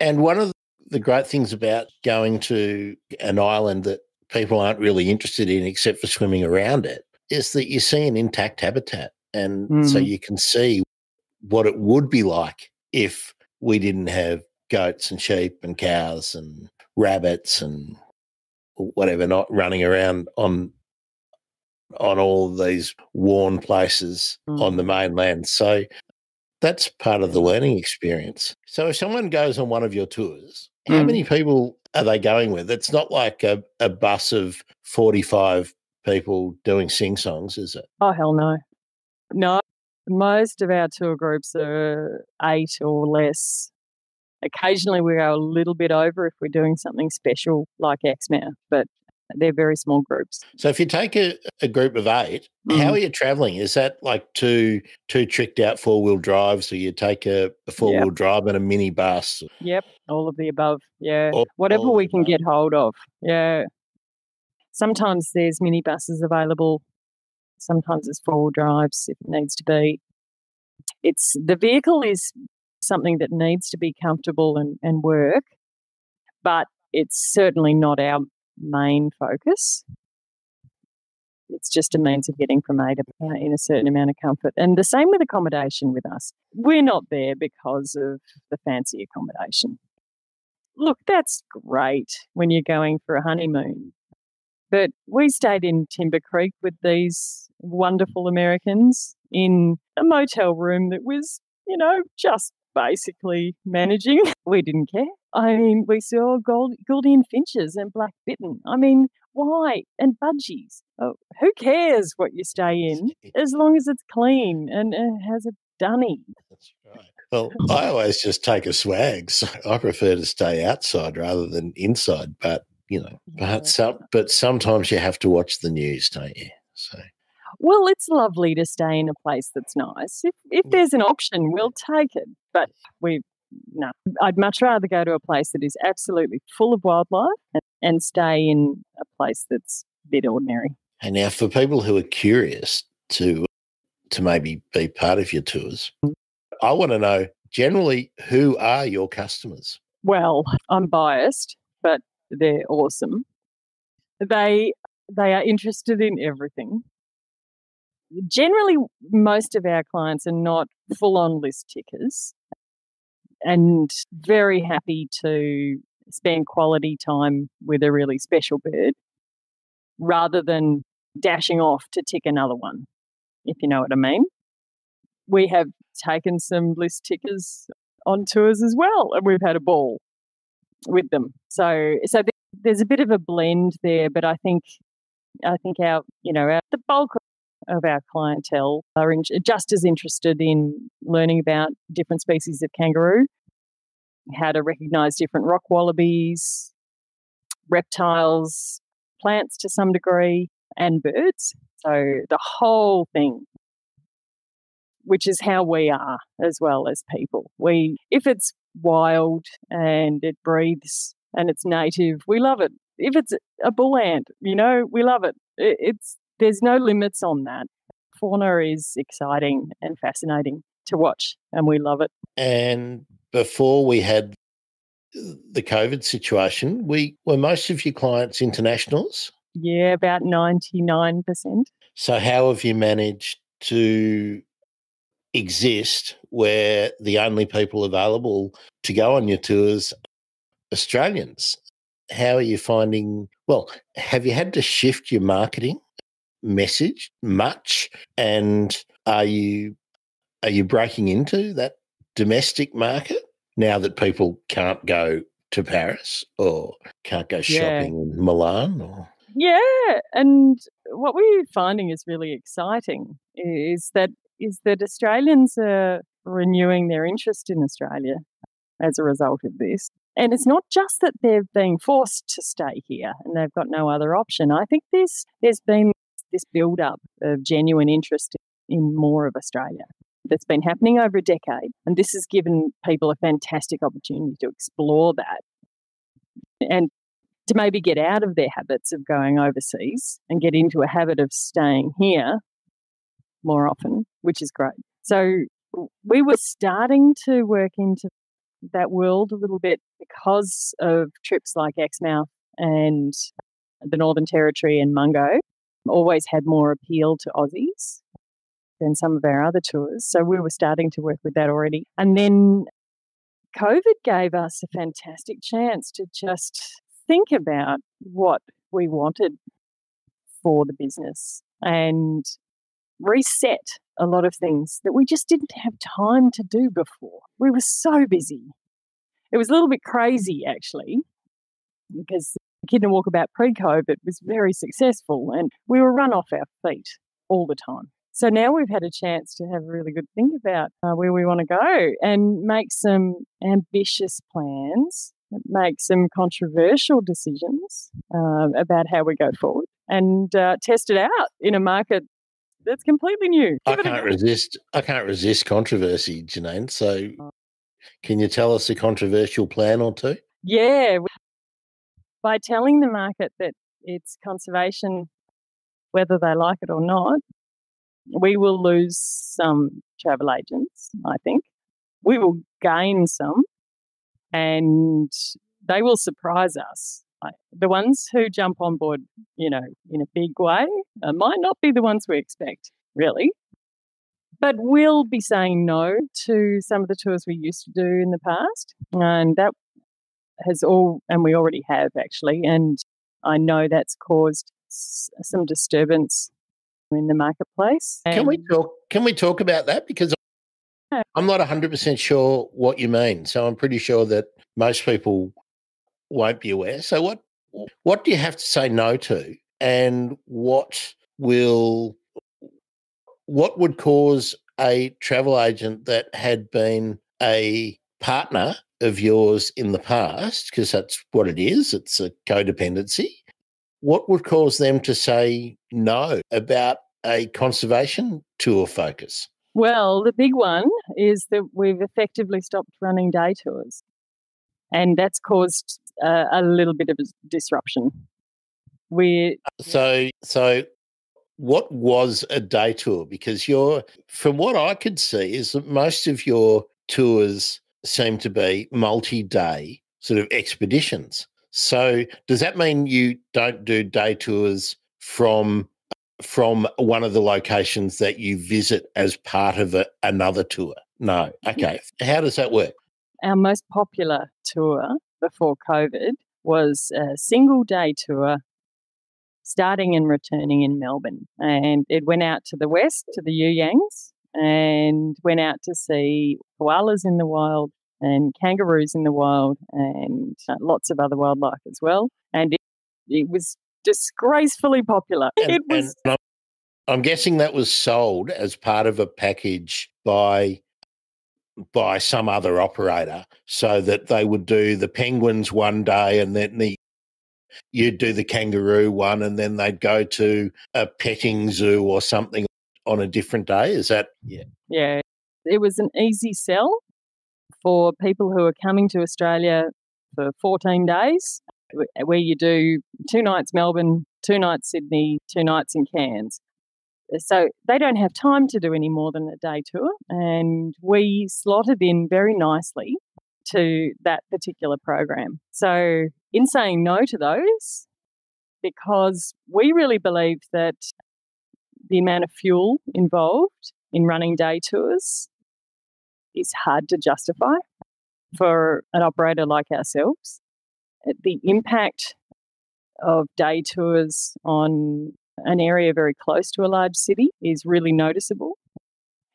[SPEAKER 1] And one of the great things about going to an island that people aren't really interested in except for swimming around it is that you see an intact habitat. And so you can see what it would be like if we didn't have goats and sheep and cows and rabbits and whatever not running around on all of these worn places on the mainland. So that's part of the learning experience. So if someone goes on one of your tours, how many people are they going with? It's not like a bus of 45 people doing sing-songs, is it?
[SPEAKER 2] Oh, hell no. No, most of our tour groups are 8 or less. Occasionally we go a little bit over if we're doing something special like Exmouth, but they're very small groups.
[SPEAKER 1] So if you take a group of 8, how are you travelling? Is that like two tricked out 4-wheel drives, or you take a 4-wheel drive and a mini bus?
[SPEAKER 2] Yep, all of the above, yeah. Whatever we can get hold of, yeah. Sometimes there's mini buses available. Sometimes it's 4-wheel drives if it needs to be. The vehicle is something that needs to be comfortable and work, but it's certainly not our main focus. It's just a means of getting from A to B in a certain amount of comfort. And the same with accommodation with us. We're not there because of the fancy accommodation. Look, that's great when you're going for a honeymoon. But we stayed in Timber Creek with these wonderful Americans in a motel room that was, just basically managing. We didn't care. I mean, we saw Gouldian finches and black bittern. I mean, why? And budgies. Oh, who cares what you stay in as long as it's clean and has a dunny?
[SPEAKER 1] That's right. Well, I always just take a swag, so I prefer to stay outside rather than inside. But but sometimes you have to watch the news, don't you? So.
[SPEAKER 2] Well, it's lovely to stay in a place that's nice. If there's an option, we'll take it. But no, I'd much rather go to a place that is absolutely full of wildlife and stay in a place that's a bit ordinary.
[SPEAKER 1] And now for people who are curious to maybe be part of your tours, I want to know generally who are your customers?
[SPEAKER 2] Well, I'm biased, but they're awesome. They are interested in everything. Generally, most of our clients are not full-on list tickers and very happy to spend quality time with a really special bird rather than dashing off to tick another one, if you know what I mean. We have taken some list tickers on tours as well, and we've had a ball with them. So there's a bit of a blend there, but I think the bulk of our clientele are just as interested in learning about different species of kangaroo, how to recognise different rock wallabies, reptiles, plants to some degree, and birds. So the whole thing, which is how we are as well as people. If it's wild and it breathes and it's native, we love it. If it's a bull ant, we love it. There's no limits on that. Fauna is exciting and fascinating to watch, and we love it.
[SPEAKER 1] And before we had the COVID situation, were most of your clients internationals?
[SPEAKER 2] Yeah, about 99%.
[SPEAKER 1] So how have you managed to exist where the only people available to go on your tours are Australians? How are you finding, well, have you had to shift your marketing message much? And are you breaking into that domestic market now that people can't go to Paris or can't go shopping in Milan? Or
[SPEAKER 2] Yeah, and what we're finding is really exciting is that Australians are renewing their interest in Australia as a result of this. And it's not just that they're being forced to stay here and they've got no other option. I think there's been this build-up of genuine interest in more of Australia that's been happening over a decade. And this has given people a fantastic opportunity to explore that and to maybe get out of their habits of going overseas and get into a habit of staying here more often, which is great. So we were starting to work into that world a little bit because of trips like Exmouth and the Northern Territory and Mungo always had more appeal to Aussies than some of our other tours. So we were starting to work with that already. And then COVID gave us a fantastic chance to just think about what we wanted for the business and reset a lot of things that we just didn't have time to do before. We were so busy. It was a little bit crazy, actually, because Echidna Walkabout pre-COVID was very successful and we were run off our feet all the time. So now we've had a chance to have a really good think about where we want to go and make some ambitious plans, make some controversial decisions about how we go forward and test it out in a market that's completely new.
[SPEAKER 1] I can't resist controversy, Janine. So can you tell us a controversial plan or two?
[SPEAKER 2] Yeah. By telling the market that it's conservation, whether they like it or not, we will lose some travel agents, I think. We will gain some, and they will surprise us. The ones who jump on board, in a big way, might not be the ones we expect, really. But we'll be saying no to some of the tours we used to do in the past, and that and we already have actually, and I know that's caused some disturbance in the marketplace.
[SPEAKER 1] Can we talk about that? Because I'm not 100% sure what you mean. So I'm pretty sure that most people won't be aware. So what do you have to say no to, and what would cause a travel agent that had been a partner of yours in the past, because that's what it is, it's a codependency, what would cause them to say no about a conservation tour focus?
[SPEAKER 2] Well, the big one is that we've effectively stopped running day tours, and that's caused a little bit of a disruption.
[SPEAKER 1] So what was a day tour? Because from what I could see, is that most of your tours seem to be multi-day sort of expeditions. So does that mean you don't do day tours from one of the locations that you visit as part of another tour? No. Okay. How does that work?
[SPEAKER 2] Our most popular tour before COVID was a single day tour starting and returning in Melbourne. And it went out to the west, to the Yangs, and went out to see koalas in the wild and kangaroos in the wild and lots of other wildlife as well. And it was disgracefully popular.
[SPEAKER 1] And I'm guessing that was sold as part of a package by some other operator, so that they would do the penguins one day and then you'd do the kangaroo one, and then they'd go to a petting zoo or something on a different day. Is that? Yeah.
[SPEAKER 2] Yeah. It was an easy sell for people who are coming to Australia for 14 days, where you do 2 nights Melbourne, 2 nights Sydney, 2 nights in Cairns. So they don't have time to do any more than a day tour, and we slotted in very nicely to that particular program. So in saying no to those, because we really believe that the amount of fuel involved in running day tours is hard to justify for an operator like ourselves. The impact of day tours on an area very close to a large city is really noticeable,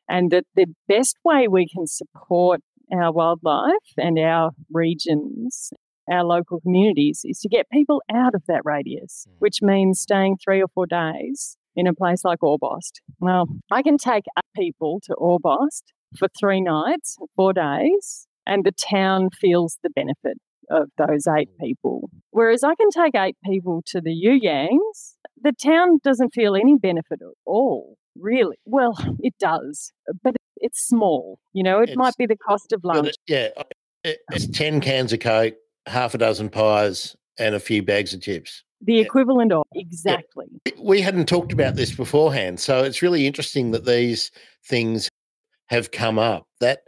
[SPEAKER 2] and that the best way we can support our wildlife and our regions, our local communities, is to get people out of that radius, which means staying 3 or 4 days in a place like Orbost. Well, I can take 8 people to Orbost for 3 nights, 4 days, and the town feels the benefit of those 8 people. Whereas I can take 8 people to the Yuyangs, the town doesn't feel any benefit at all, really. Well, it does, but it's small. You know, it might be the cost of lunch.
[SPEAKER 1] It's 10 cans of Coke, half a dozen pies, and a few bags of chips.
[SPEAKER 2] The equivalent of, exactly.
[SPEAKER 1] We hadn't talked about this beforehand, so it's really interesting that these things have come up. That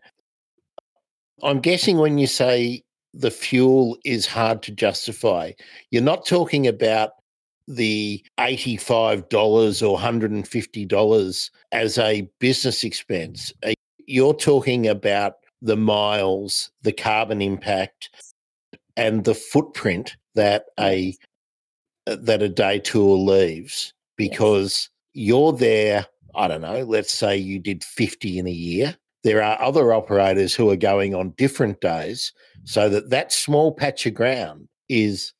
[SPEAKER 1] I'm guessing when you say the fuel is hard to justify, you're not talking about the $85 or $150 as a business expense. You're talking about the miles, the carbon impact, and the footprint that a day tour leaves, because you're there, I don't know, let's say you did 50 in a year. There are other operators who are going on different days, so that small patch of ground is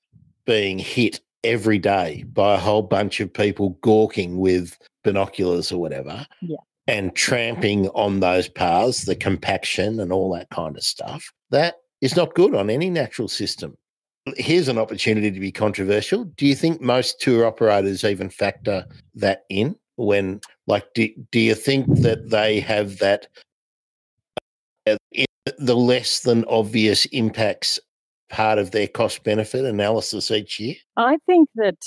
[SPEAKER 1] being hit every day by a whole bunch of people gawking with binoculars or whatever and tramping on those paths, the compaction and all that kind of stuff. That is not good on any natural system. Here's an opportunity to be controversial. Do you think most tour operators even factor that in when, like, do you think that they have that the less than obvious impacts part of their cost benefit analysis each year?
[SPEAKER 2] I think that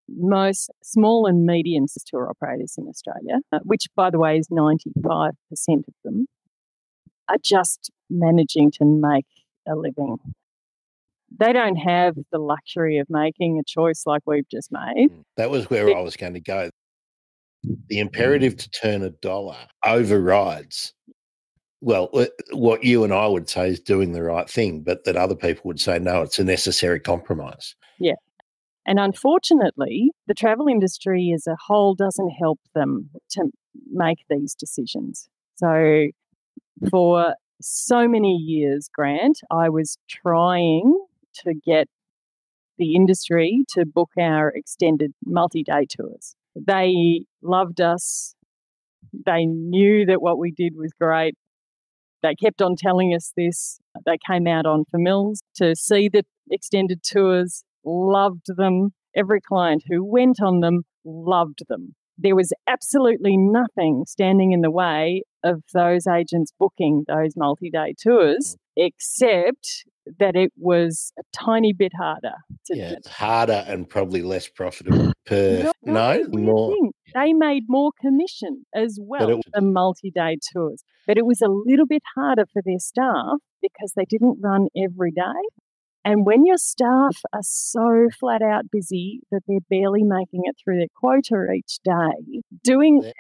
[SPEAKER 2] most small and medium tour operators in Australia, which by the way is 95% of them, are just managing to make a living. They don't have the luxury of making a choice like we've just made.
[SPEAKER 1] That was where I was going to go. The imperative to turn a dollar overrides, well, what you and I would say is doing the right thing, but that other people would say, no, it's a necessary compromise.
[SPEAKER 2] Yeah. And unfortunately, the travel industry as a whole doesn't help them to make these decisions. So for so many years, Grant, I was trying to get the industry to book our extended multi-day tours. They loved us. They knew that what we did was great. They kept on telling us this. They came out on for mills to see the extended tours, loved them. Every client who went on them loved them. There was absolutely nothing standing in the way of those agents booking those multi-day tours, except that it was a tiny bit harder.
[SPEAKER 1] It's harder and probably less profitable per
[SPEAKER 2] more. They made more commission as well, the multi-day tours. But it was a little bit harder for their staff because they didn't run every day. And when your staff are so flat out busy that they're barely making it through their quota each day,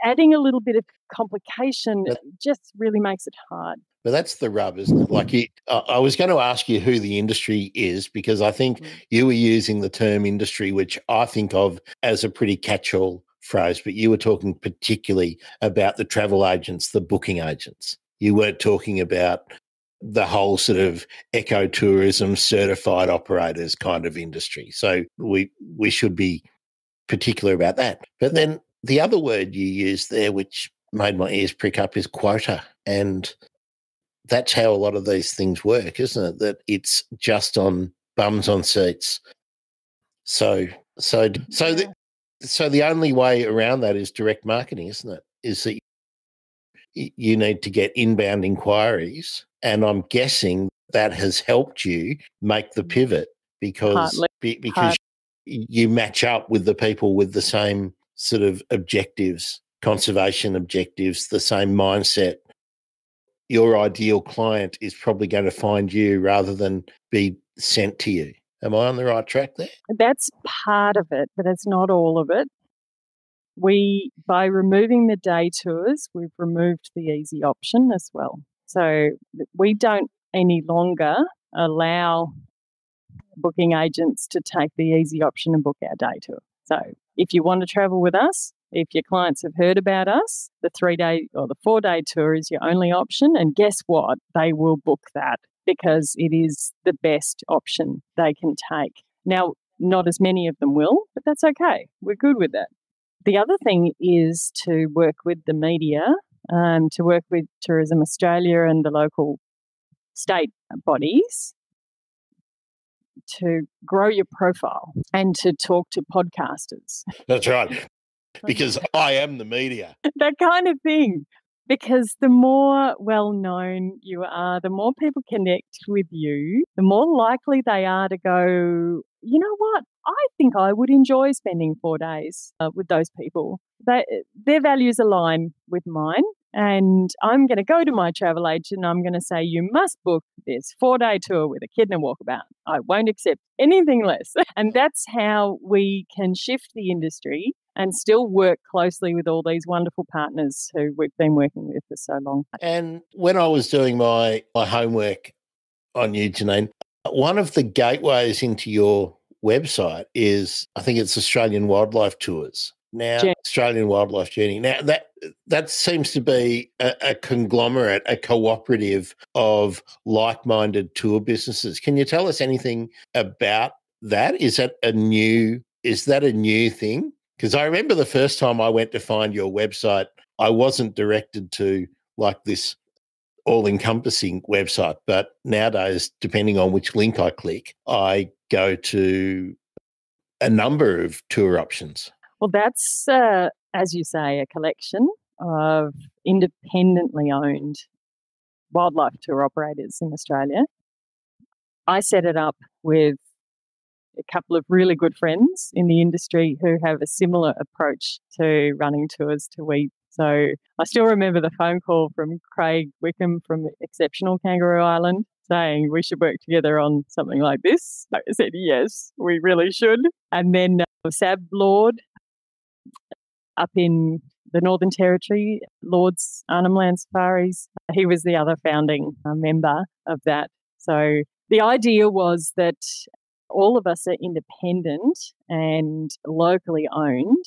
[SPEAKER 2] adding a little bit of complication just really makes it hard.
[SPEAKER 1] But that's the rub, isn't it? Like I was going to ask you who the industry is, because I think you were using the term industry, which I think of as a pretty catch-all phrase, but you were talking particularly about the travel agents, the booking agents. You weren't talking about the whole sort of ecotourism certified operators kind of industry. So we should be particular about that. But then the other word you used there, which made my ears prick up, is quota. And that's how a lot of these things work, isn't it? That it's just on bums on seats. So the only way around that is direct marketing, isn't it? Is that you need to get inbound inquiries, and I'm guessing that has helped you make the pivot because you match up with the people with the same sort of objectives, conservation objectives, the same mindset. Your ideal client is probably going to find you rather than be sent to you. Am I on the right track there?
[SPEAKER 2] That's part of it, but it's not all of it. By removing the day tours, we've removed the easy option as well. So we don't any longer allow booking agents to take the easy option and book our day tour. So if you want to travel with us, if your clients have heard about us, the 3-day or the 4-day tour is your only option. And guess what? They will book that because it is the best option they can take. Now, not as many of them will, but that's okay. We're good with that. The other thing is to work with the media, to work with Tourism Australia and the local state bodies to grow your profile and to talk to podcasters.
[SPEAKER 1] That's right, because I am the media.
[SPEAKER 2] That kind of thing. Because the more well-known you are, the more people connect with you, the more likely they are to go, you know what, I think I would enjoy spending 4 days with those people. Their values align with mine. And I'm going to go to my travel agent and I'm going to say, you must book this 4-day tour with Echidna Walkabout. I won't accept anything less. And that's how we can shift the industry and still work closely with all these wonderful partners who we've been working with for so long.
[SPEAKER 1] And when I was doing my homework on you, Janine, one of the gateways into your website is, I think it's Australian Wildlife Tours. Now, Australian Wildlife Journey. Now, that seems to be a conglomerate, a cooperative of like-minded tour businesses. Can you tell us anything about that? Is that a new thing? Because I remember the first time I went to find your website, I wasn't directed to like this all-encompassing website, but nowadays, depending on which link I click, I go to a number of tour options.
[SPEAKER 2] Well, that's, as you say, a collection of independently owned wildlife tour operators in Australia. I set it up with a couple of really good friends in the industry who have a similar approach to running tours to we. So I still remember the phone call from Craig Wickham from Exceptional Kangaroo Island saying we should work together on something like this. I said, yes, we really should. And then Sab Lord up in the Northern Territory, Lord's Arnhem Land Safaris, he was the other founding member of that. So the idea was that all of us are independent and locally owned,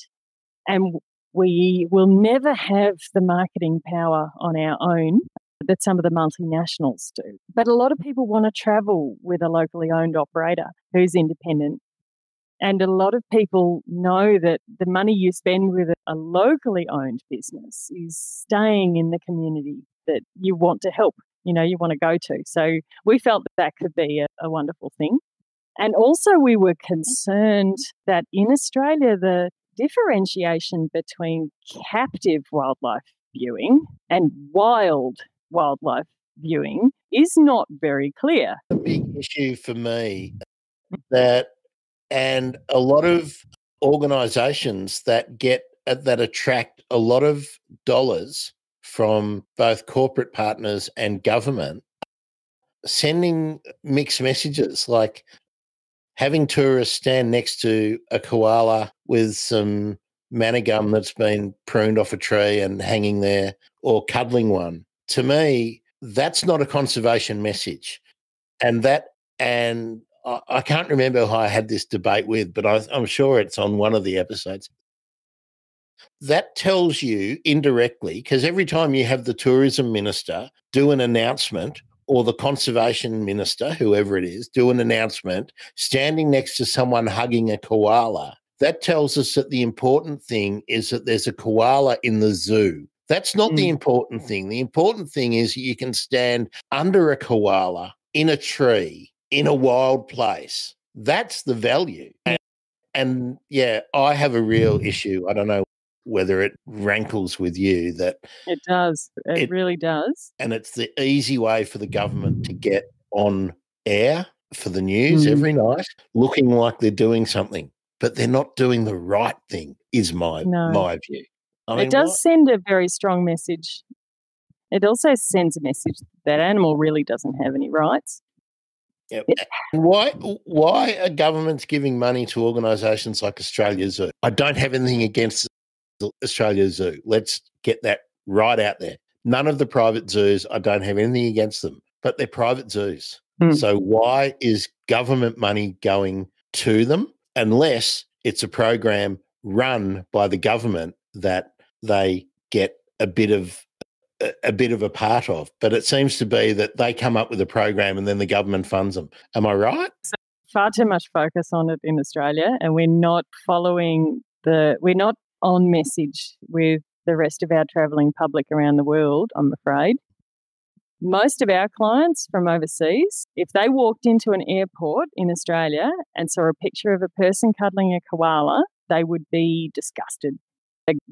[SPEAKER 2] and we will never have the marketing power on our own that some of the multinationals do. But a lot of people want to travel with a locally owned operator who's independent. And a lot of people know that the money you spend with a locally owned business is staying in the community that you want to help, you want to go to. So we felt that could be a wonderful thing. And also we were concerned that in Australia, the differentiation between captive wildlife viewing and wild wildlife viewing is not very clear.
[SPEAKER 1] A big issue for me and a lot of organisations that attract a lot of dollars from both corporate partners and government sending mixed messages, like having tourists stand next to a koala with some manna gum that's been pruned off a tree and hanging there, or cuddling one. To me, that's not a conservation message. And I can't remember who I had this debate with, but I'm sure it's on one of the episodes. That tells you indirectly, because every time you have the tourism minister do an announcement, or the conservation minister, whoever it is, do an announcement standing next to someone hugging a koala, that tells us that the important thing is that there's a koala in the zoo. That's not the important thing. The important thing is you can stand under a koala in a tree in a wild place. That's the value. And yeah, I have a real issue. I don't know whether it rankles with you that
[SPEAKER 2] it does. It really does.
[SPEAKER 1] And it's the easy way for the government to get on air for the news every night, looking like they're doing something, but they're not doing the right thing, is my view.
[SPEAKER 2] It does send a very strong message. It also sends a message that animal really doesn't have any rights.
[SPEAKER 1] Yeah. And why are governments giving money to organisations like Australia Zoo? I don't have anything against Australia Zoo. Let's get that right out there. None of the private zoos, I don't have anything against them, but they're private zoos. So why is government money going to them unless it's a program run by the government that they get a bit of a part of? But it seems to be that they come up with a program and then the government funds them. Am I right?
[SPEAKER 2] Far too much focus on it in Australia, and we're not we're not on message with the rest of our travelling public around the world, I'm afraid. Most of our clients from overseas, if they walked into an airport in Australia and saw a picture of a person cuddling a koala, they would be disgusted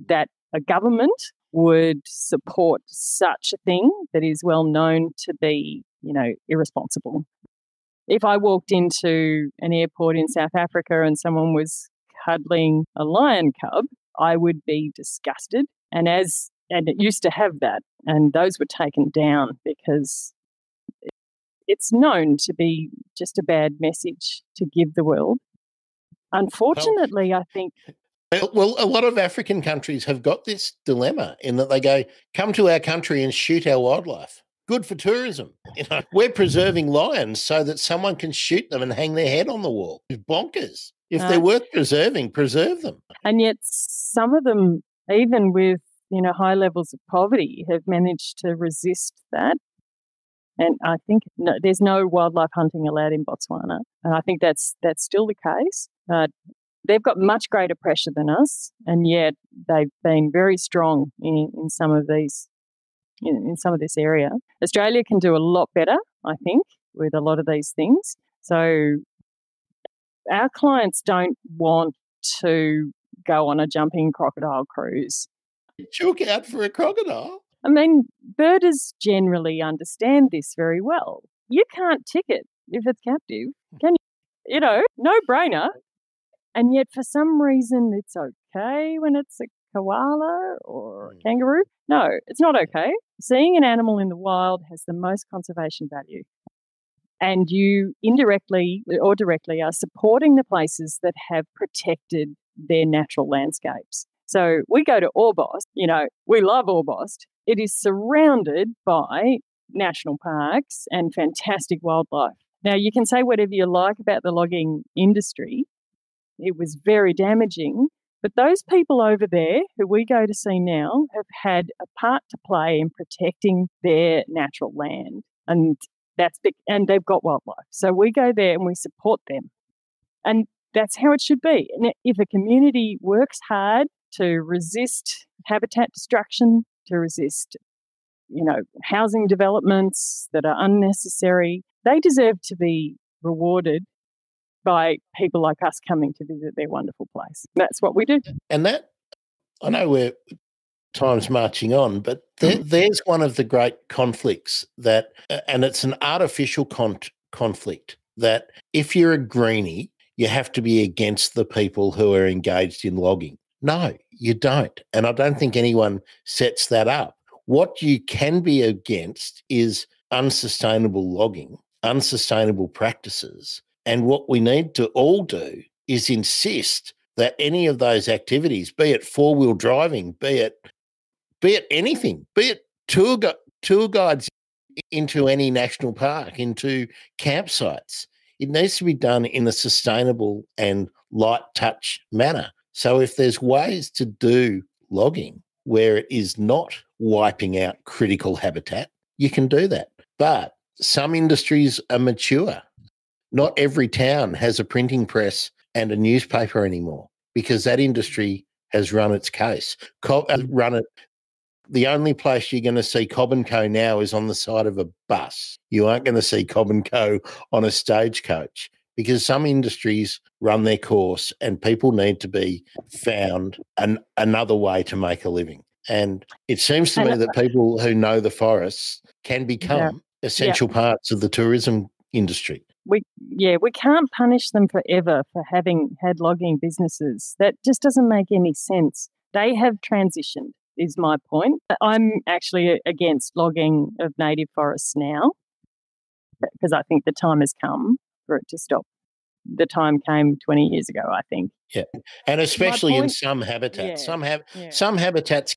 [SPEAKER 2] that a government would support such a thing that is well known to be, irresponsible. If I walked into an airport in South Africa and someone was cuddling a lion cub, I would be disgusted. And it used to have that, and those were taken down because it's known to be just a bad message to give the world. Unfortunately, I think...
[SPEAKER 1] Well, a lot of African countries have got this dilemma in that they go, come to our country and shoot our wildlife. Good for tourism. We're preserving lions so that someone can shoot them and hang their head on the wall. It's bonkers. If they're worth preserving, preserve them.
[SPEAKER 2] And yet some of them, even with high levels of poverty, have managed to resist that. And I think there's no wildlife hunting allowed in Botswana, and I think that's still the case. They've got much greater pressure than us, and yet they've been very strong in some of these, in some of this area. Australia can do a lot better, I think, with a lot of these things. So our clients don't want to go on a jumping crocodile cruise.
[SPEAKER 1] Choke out for a crocodile?
[SPEAKER 2] I mean, birders generally understand this very well. You can't tick it if it's captive, can you? No brainer. And yet for some reason it's okay when it's a koala or a kangaroo. No, it's not okay. Seeing an animal in the wild has the most conservation value. And you indirectly or directly are supporting the places that have protected their natural landscapes. So we go to Orbost, we love Orbost. It is surrounded by national parks and fantastic wildlife. Now, you can say whatever you like about the logging industry. It was very damaging. But those people over there who we go to see now have had a part to play in protecting their natural land. And that's big, and they've got wildlife. So we go there and we support them. And that's how it should be. And if a community works hard to resist habitat destruction, to resist, housing developments that are unnecessary, they deserve to be rewarded by people like us coming to visit their wonderful place. That's what we do.
[SPEAKER 1] And that, I know we're time's marching on, but there's one of the great conflicts that, and it's an artificial conflict, that if you're a greenie, you have to be against the people who are engaged in logging. No, you don't. And I don't think anyone sets that up. What you can be against is unsustainable logging, unsustainable practices. And what we need to all do is insist that any of those activities, be it four-wheel driving, be it anything, be it tour guides into any national park, into campsites, it needs to be done in a sustainable and light touch manner. So if there's ways to do logging where it is not wiping out critical habitat, you can do that. But some industries are mature. Not every town has a printing press and a newspaper anymore because that industry has run its case. The only place you're going to see Cobb & Co now is on the side of a bus. You aren't going to see Cobb & Co on a stagecoach because some industries run their course and people need to be found another way to make a living. And it seems to me that people who know the forests can become essential parts of the tourism industry.
[SPEAKER 2] We can't punish them forever for having had logging businesses. That just doesn't make any sense. They have transitioned, is my point. I'm actually against logging of native forests now. because I think the time has come for it to stop. The time came 20 years ago, I think.
[SPEAKER 1] Yeah, and especially in
[SPEAKER 2] point-
[SPEAKER 1] some habitats.
[SPEAKER 2] Yeah.
[SPEAKER 1] Some habitats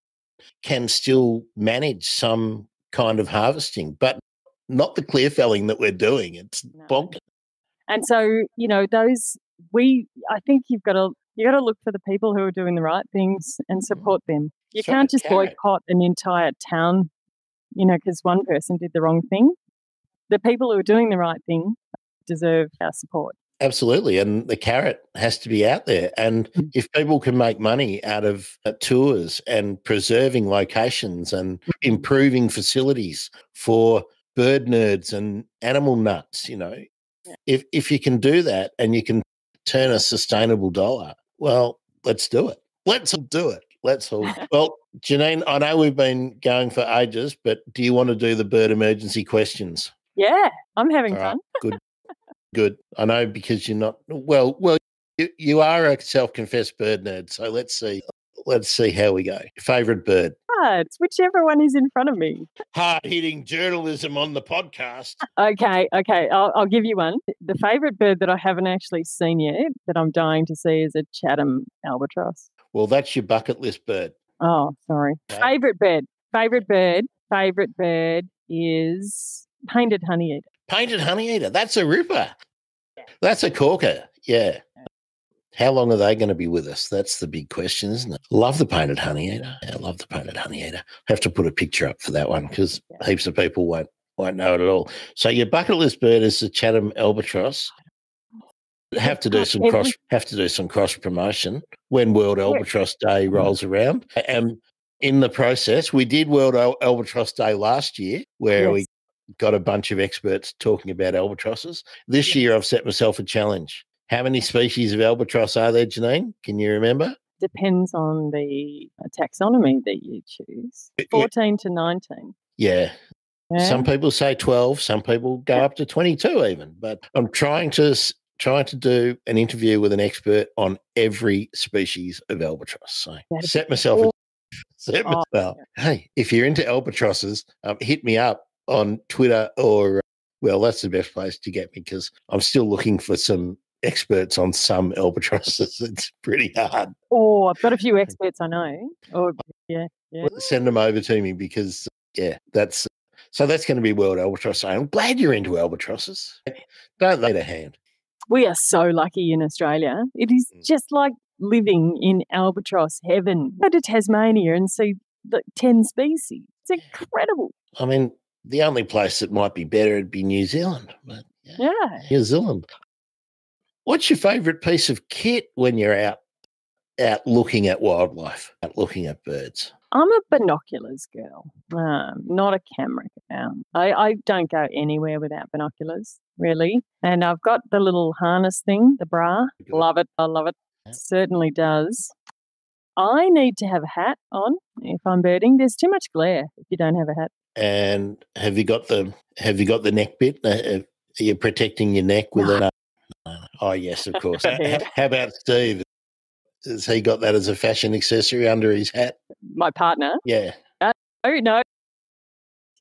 [SPEAKER 1] can still manage some kind of harvesting, but not the clear felling that we're doing. It's bonkers.
[SPEAKER 2] And so, I think you got to look for the people who are doing the right things and support them. You can't just boycott an entire town, because one person did the wrong thing. The people who are doing the right thing deserve our support.
[SPEAKER 1] Absolutely. And the carrot has to be out there. And if people can make money out of tours and preserving locations and improving facilities for bird nerds and animal nuts, if you can do that and you can turn a sustainable dollar, well, let's do it. Let's do it. Let's all. Well, Janine, I know we've been going for ages, but do you want to do the bird emergency questions?
[SPEAKER 2] Yeah, I'm having fun.
[SPEAKER 1] Good. I know because you're not you are a self-confessed bird nerd. So let's see how we go. Your favourite bird?
[SPEAKER 2] It's whichever one is in front of me.
[SPEAKER 1] Hard-hitting journalism on the podcast.
[SPEAKER 2] Okay. I'll give you one. The favourite bird that I haven't actually seen yet that I'm dying to see is a Chatham albatross.
[SPEAKER 1] Well, that's your bucket list bird.
[SPEAKER 2] Oh, sorry. Okay. Favorite bird is painted honeyeater.
[SPEAKER 1] Painted honeyeater. That's a ripper. Yeah. That's a corker. Yeah. How long are they going to be with us? That's the big question, isn't it? Love the painted honeyeater. I love the painted honeyeater. Have to put a picture up for that one because heaps of people won't know it at all. So your bucket list bird is the Chatham albatross. Have to do some cross promotion when World Albatross Day rolls around. And in the process, we did World Albatross Day last year where we got a bunch of experts talking about albatrosses. This year I've set myself a challenge. How many species of albatross are there, Janine? Can you remember?
[SPEAKER 2] Depends on the taxonomy that you choose. 14 to 19.
[SPEAKER 1] Yeah. Some people say 12. Some people go up to 22 even. But I'm trying to do an interview with an expert on every species of albatross. So set myself. Hey, if you're into albatrosses, hit me up on Twitter or, that's the best place to get me because I'm still looking for some experts on some albatrosses. It's pretty hard.
[SPEAKER 2] Oh, I've got a few experts I know. Oh, yeah.
[SPEAKER 1] Well, send them over to me because, that's going to be World Albatross Day. I'm glad you're into albatrosses. Don't lay a hand.
[SPEAKER 2] We are so lucky in Australia. It is just like living in albatross heaven. Go to Tasmania and see 10 species. It's incredible.
[SPEAKER 1] I mean, the only place that might be better would be New Zealand. But New Zealand. What's your favourite piece of kit when you're out looking at wildlife, out looking at birds?
[SPEAKER 2] I'm a binoculars girl, not a camera girl. I don't go anywhere without binoculars, really. And I've got the little harness thing, the bra. Love it. I love it. Yeah. Certainly does. I need to have a hat on if I'm birding. There's too much glare if you don't have a hat.
[SPEAKER 1] And have you got the neck bit? Are you protecting your neck with it? Oh, yes, of course. How about Steve? Has he got that as a fashion accessory under his hat?
[SPEAKER 2] My partner?
[SPEAKER 1] Yeah.
[SPEAKER 2] No.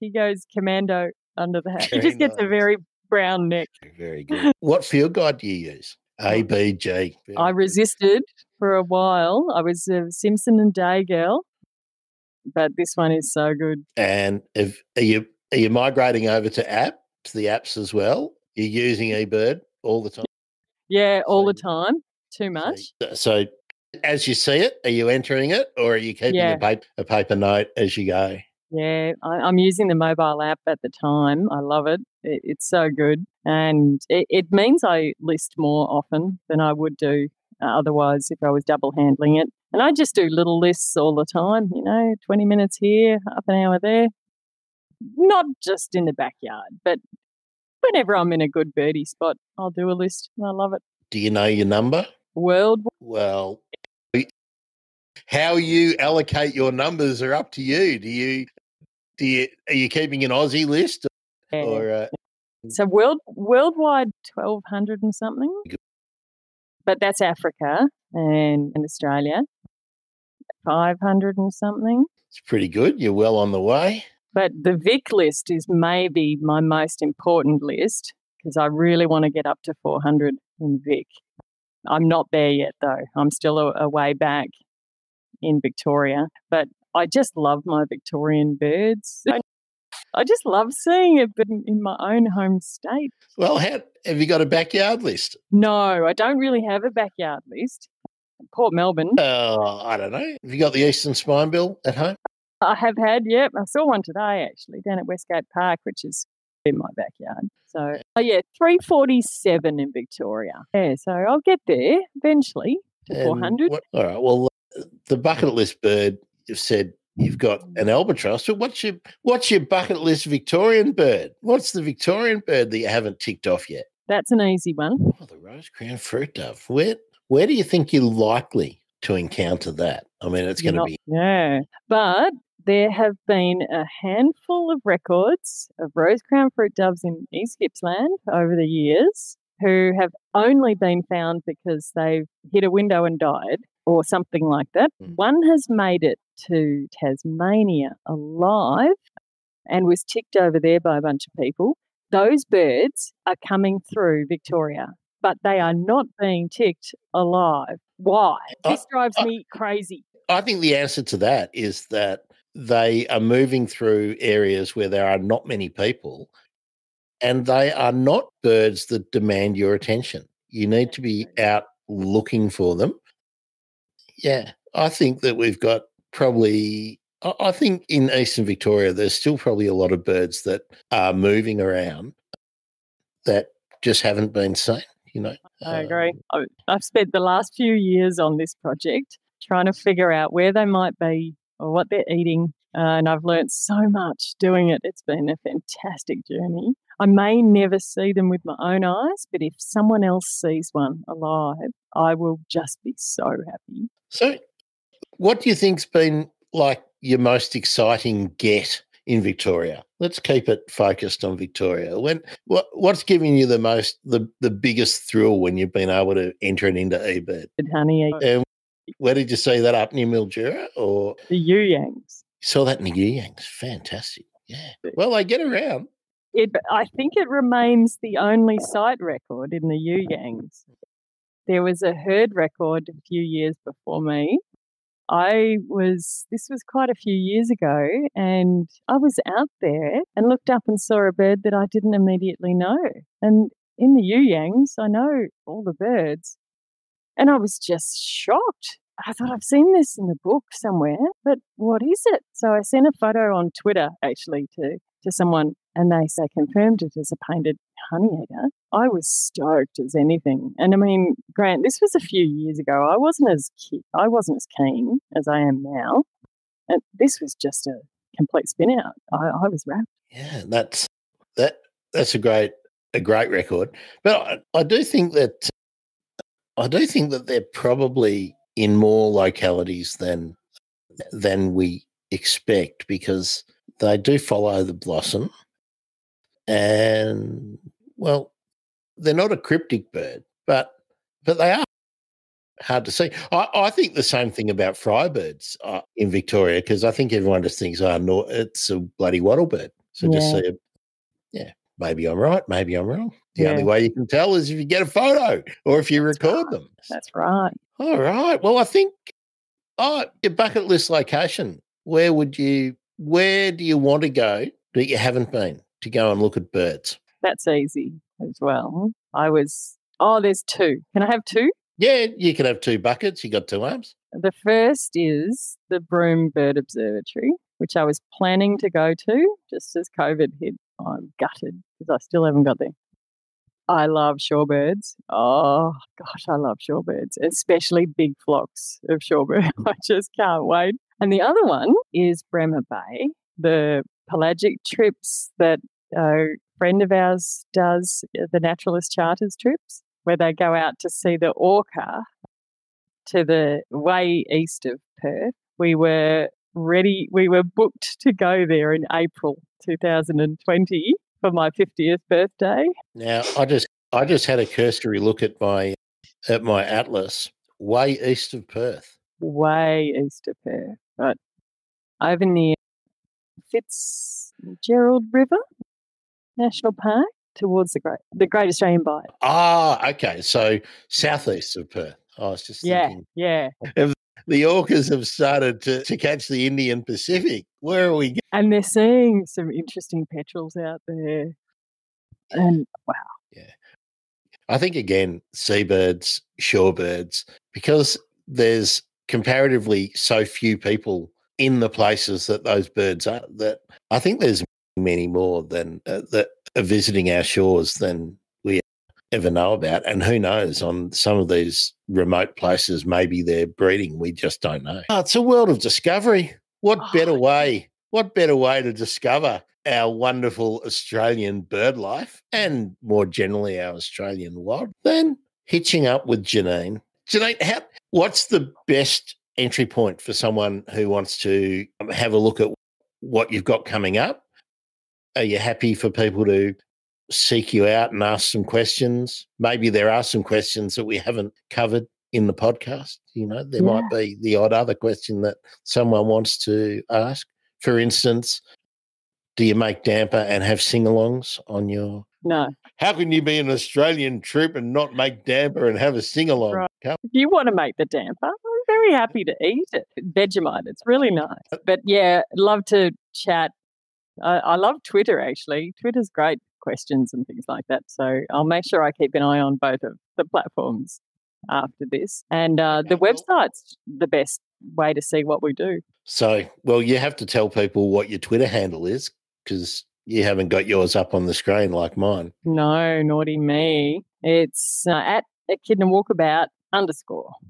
[SPEAKER 2] He goes commando under the hat. He just gets a very brown neck.
[SPEAKER 1] Very good. What field guide do you use? A, B, G?
[SPEAKER 2] I resisted for a while. I was a Simpson and Day girl, but this one is so good.
[SPEAKER 1] And are you migrating over to the apps as well? You're using eBird all the time?
[SPEAKER 2] Yeah, all the time. Too much.
[SPEAKER 1] So as you see it, are you entering it or are you keeping a paper note as you go?
[SPEAKER 2] Yeah, I'm using the mobile app at the time. I love it. It's so good. And it means I list more often than I would do otherwise if I was double handling it. And I just do little lists all the time, 20 minutes here, half an hour there. Not just in the backyard, but whenever I'm in a good birdie spot, I'll do a list. I love it.
[SPEAKER 1] Do you know your number? Well, how you allocate your numbers are up to you. Are you keeping an Aussie list or?
[SPEAKER 2] So worldwide 1,200 and something, but that's Africa and Australia 500 and something.
[SPEAKER 1] It's pretty good. You're well on the way.
[SPEAKER 2] But the Vic list is maybe my most important list because I really want to get up to 400 in Vic. I'm not there yet, though. I'm still a way back in Victoria. But I just love my Victorian birds. I just love seeing it, but in my own home state.
[SPEAKER 1] Well, have you got a backyard list?
[SPEAKER 2] No, I don't really have a backyard list. Port Melbourne.
[SPEAKER 1] I don't know. Have you got the eastern spinebill at home?
[SPEAKER 2] I have had, yep. I saw one today, actually, down at Westgate Park, which is in my backyard. So, 347 in Victoria. Yeah, so I'll get there eventually to 400.
[SPEAKER 1] All right, well, the bucket list bird, you've said you've got an albatross. So what's your bucket list Victorian bird? What's the Victorian bird that you haven't ticked off yet?
[SPEAKER 2] That's an easy one.
[SPEAKER 1] Oh, the rose-crowned fruit dove. Where do you think you're likely to encounter that? I mean, it's going to be...
[SPEAKER 2] Yeah, but there have been a handful of records of rose-crowned fruit doves in East Gippsland over the years who have only been found because they've hit a window and died or something like that. One has made it to Tasmania alive and was ticked over there by a bunch of people. Those birds are coming through Victoria, but they are not being ticked alive. Why? This drives me crazy.
[SPEAKER 1] I think the answer to that is that they are moving through areas where there are not many people, and they are not birds that demand your attention. You need to be out looking for them. Yeah, I think that we've got probably... I think in eastern Victoria there's still probably a lot of birds that are moving around that just haven't been seen, you know.
[SPEAKER 2] I agree. I've spent the last few years on this project trying to figure out where they might be or what they're eating, and I've learnt so much doing it. It's been a fantastic journey. I may never see them with my own eyes, but if someone else sees one alive, I will just be so happy.
[SPEAKER 1] So what do you think's been like your most exciting get in Victoria? Let's keep it focused on Victoria. What's giving you the biggest thrill when you've been able to enter it into eBird?
[SPEAKER 2] Honey.
[SPEAKER 1] And where did you see that, up near Mildura or
[SPEAKER 2] the Yuyangs?
[SPEAKER 1] You saw that in the Yuyangs. Fantastic. Yeah. Well, they get around.
[SPEAKER 2] I think it remains the only site record in the Yuyangs. There was a herd record a few years before me. This was quite a few years ago, and I was out there and looked up and saw a bird that I didn't immediately know. And in the Yuyangs, I know all the birds, and I was just shocked. I thought, I've seen this in the book somewhere, but what is it? So I sent a photo on Twitter, actually, to someone, and they confirmed it as a painted honeyeater. I was stoked as anything. And I mean, Grant, this was a few years ago. I wasn't as keen as I am now. And this was just a complete spin out. I was wrapped.
[SPEAKER 1] Yeah, that's a great record. But I do think that they're probably in more localities than we expect, because they do follow the blossom. And, well, they're not a cryptic bird, but they are hard to see. I think the same thing about frybirds in Victoria, because I think everyone just thinks, no, it's a bloody wattle bird. So just see maybe I'm right, maybe I'm wrong. The only way you can tell is if you get a photo or if you record them.
[SPEAKER 2] That's right.
[SPEAKER 1] All right. Well, I think your bucket list location, where do you want to go that you haven't been to go and look at birds?
[SPEAKER 2] That's easy as well. There's two. Can I have two?
[SPEAKER 1] Yeah, you can have two buckets. You got two arms.
[SPEAKER 2] The first is the Broome Bird Observatory, which I was planning to go to just as COVID hit. I'm gutted because I still haven't got there. I love shorebirds. Oh, gosh, I love shorebirds, especially big flocks of shorebirds. I just can't wait. And the other one is Bremer Bay, the pelagic trips that a friend of ours does, the Naturalist Charters trips, where they go out to see the orca to the way east of Perth. We were booked to go there in April 2020 for my 50th birthday.
[SPEAKER 1] Now, I just had a cursory look at my atlas, way east of Perth.
[SPEAKER 2] Way east of Perth, but over near Fitzgerald River National Park towards the Great Australian Bight.
[SPEAKER 1] Ah, okay. So southeast of Perth. I was just thinking.
[SPEAKER 2] Yeah.
[SPEAKER 1] If the orcas have started to catch the Indian Pacific, where are we going?
[SPEAKER 2] And they're seeing some interesting petrels out there. And wow.
[SPEAKER 1] Yeah. I think, again, seabirds, shorebirds, because there's comparatively so few people in the places that those birds are, that I think there's many more than that are visiting our shores than we ever know about. And who knows, on some of these remote places, maybe they're breeding. We just don't know. Oh, it's a world of discovery. What better way to discover our wonderful Australian bird life and more generally our Australian wild than hitching up with Janine. Janine, what's the best entry point for someone who wants to have a look at what you've got coming up? Are you happy for people to seek you out and ask some questions? Maybe there are some questions that we haven't covered in the podcast. There might be the odd other question that someone wants to ask. For instance, do you make damper and have sing-alongs on your...
[SPEAKER 2] No.
[SPEAKER 1] How can you be an Australian trip and not make damper and have a sing-along?
[SPEAKER 2] Right. If you want to make the damper, I'm very happy to eat it. Vegemite, it's really nice. But yeah, love to chat. I love Twitter, actually. Twitter's great questions and things like that. So I'll make sure I keep an eye on both of the platforms after this. And the website's the best way to see what we do.
[SPEAKER 1] So, well, you have to tell people what your Twitter handle is, because you haven't got yours up on the screen like mine.
[SPEAKER 2] No, naughty me. It's at Echidna Walkabout _.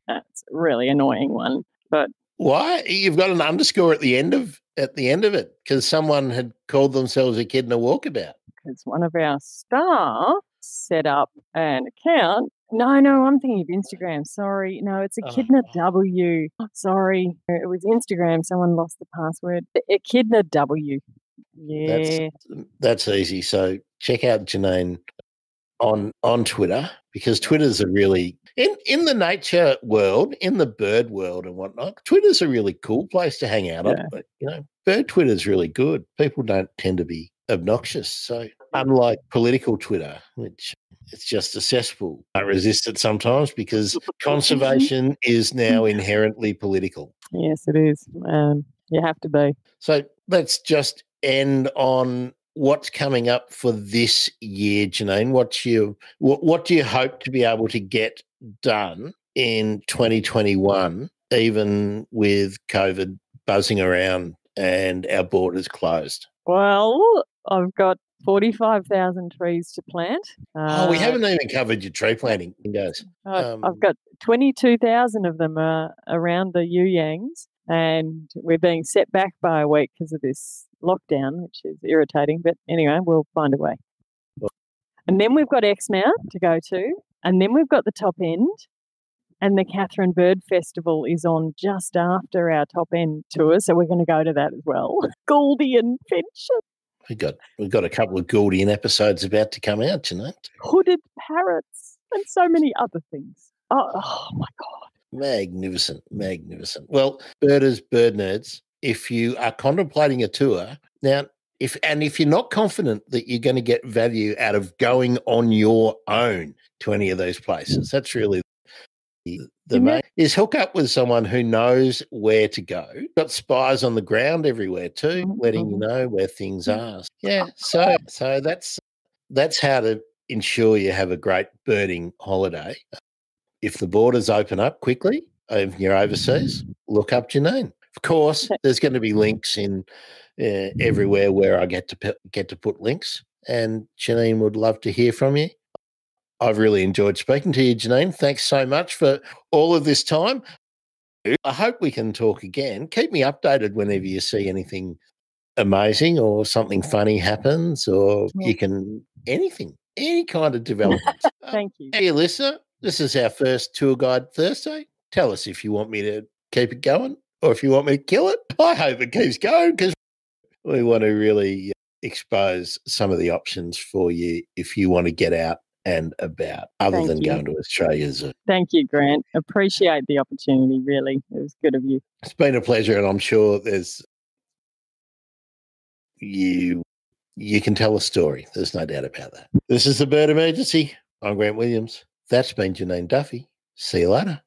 [SPEAKER 2] That's a really annoying one. But
[SPEAKER 1] why? You've got an underscore at the end of it, because someone had called themselves Echidna Walkabout.
[SPEAKER 2] Because one of our staff set up an account. No, I'm thinking of Instagram. Sorry. No, it's Echidna W. Sorry. It was Instagram. Someone lost the password. Echidna W. Yeah.
[SPEAKER 1] That's easy. So check out Janine on Twitter, because Twitter's a really, in the nature world, in the bird world and whatnot, Twitter's a really cool place to hang out on. But, bird Twitter's really good. People don't tend to be obnoxious. So unlike political Twitter, which it's just a cesspool, I resist it sometimes because conservation is now inherently political.
[SPEAKER 2] Yes, it is. You have to be.
[SPEAKER 1] So let's just end on what's coming up for this year, Janine. What do you hope to be able to get done in 2021, even with COVID buzzing around and our borders closed?
[SPEAKER 2] Well, I've got 45,000 trees to plant.
[SPEAKER 1] We haven't even covered your tree planting, guys.
[SPEAKER 2] I've got 22,000 of them around the Yuyangs, and we're being set back by a week because of this lockdown, which is irritating. But anyway, we'll find a way. And then we've got Exmouth to go to, and then we've got the Top End, and the Catherine Bird Festival is on just after our Top End tour, so we're going to go to that as well. Gouldy and Finch.
[SPEAKER 1] We've got a couple of Gouldian episodes about to come out tonight.
[SPEAKER 2] Hooded parrots and so many other things. Oh my God.
[SPEAKER 1] Magnificent. Well, birders, bird nerds, if you are contemplating a tour, now, if you're not confident that you're going to get value out of going on your own to any of those places, that's really the main, is hook up with someone who knows where to go. Got spies on the ground everywhere too, letting you know where things are. Yeah, so that's how to ensure you have a great birding holiday. If the borders open up quickly, if you're overseas, look up Janine. Of course, there's going to be links in everywhere where I get to put links, and Janine would love to hear from you. I've really enjoyed speaking to you, Janine. Thanks so much for all of this time. I hope we can talk again. Keep me updated whenever you see anything amazing or something funny happens, or you can any kind of development.
[SPEAKER 2] Thank you.
[SPEAKER 1] Hey, listener, this is our first Tour Guide Thursday. Tell us if you want me to keep it going or if you want me to kill it. I hope it keeps going, because we want to really expose some of the options for you if you want to get out and about, other than going to Australia Zoo.
[SPEAKER 2] Thank you, Grant. Appreciate the opportunity, really. It was good of you.
[SPEAKER 1] It's been a pleasure, and I'm sure there's you can tell a story. There's no doubt about that. This is the Bird Emergency. I'm Grant Williams. That's been Janine Duffy. See you later.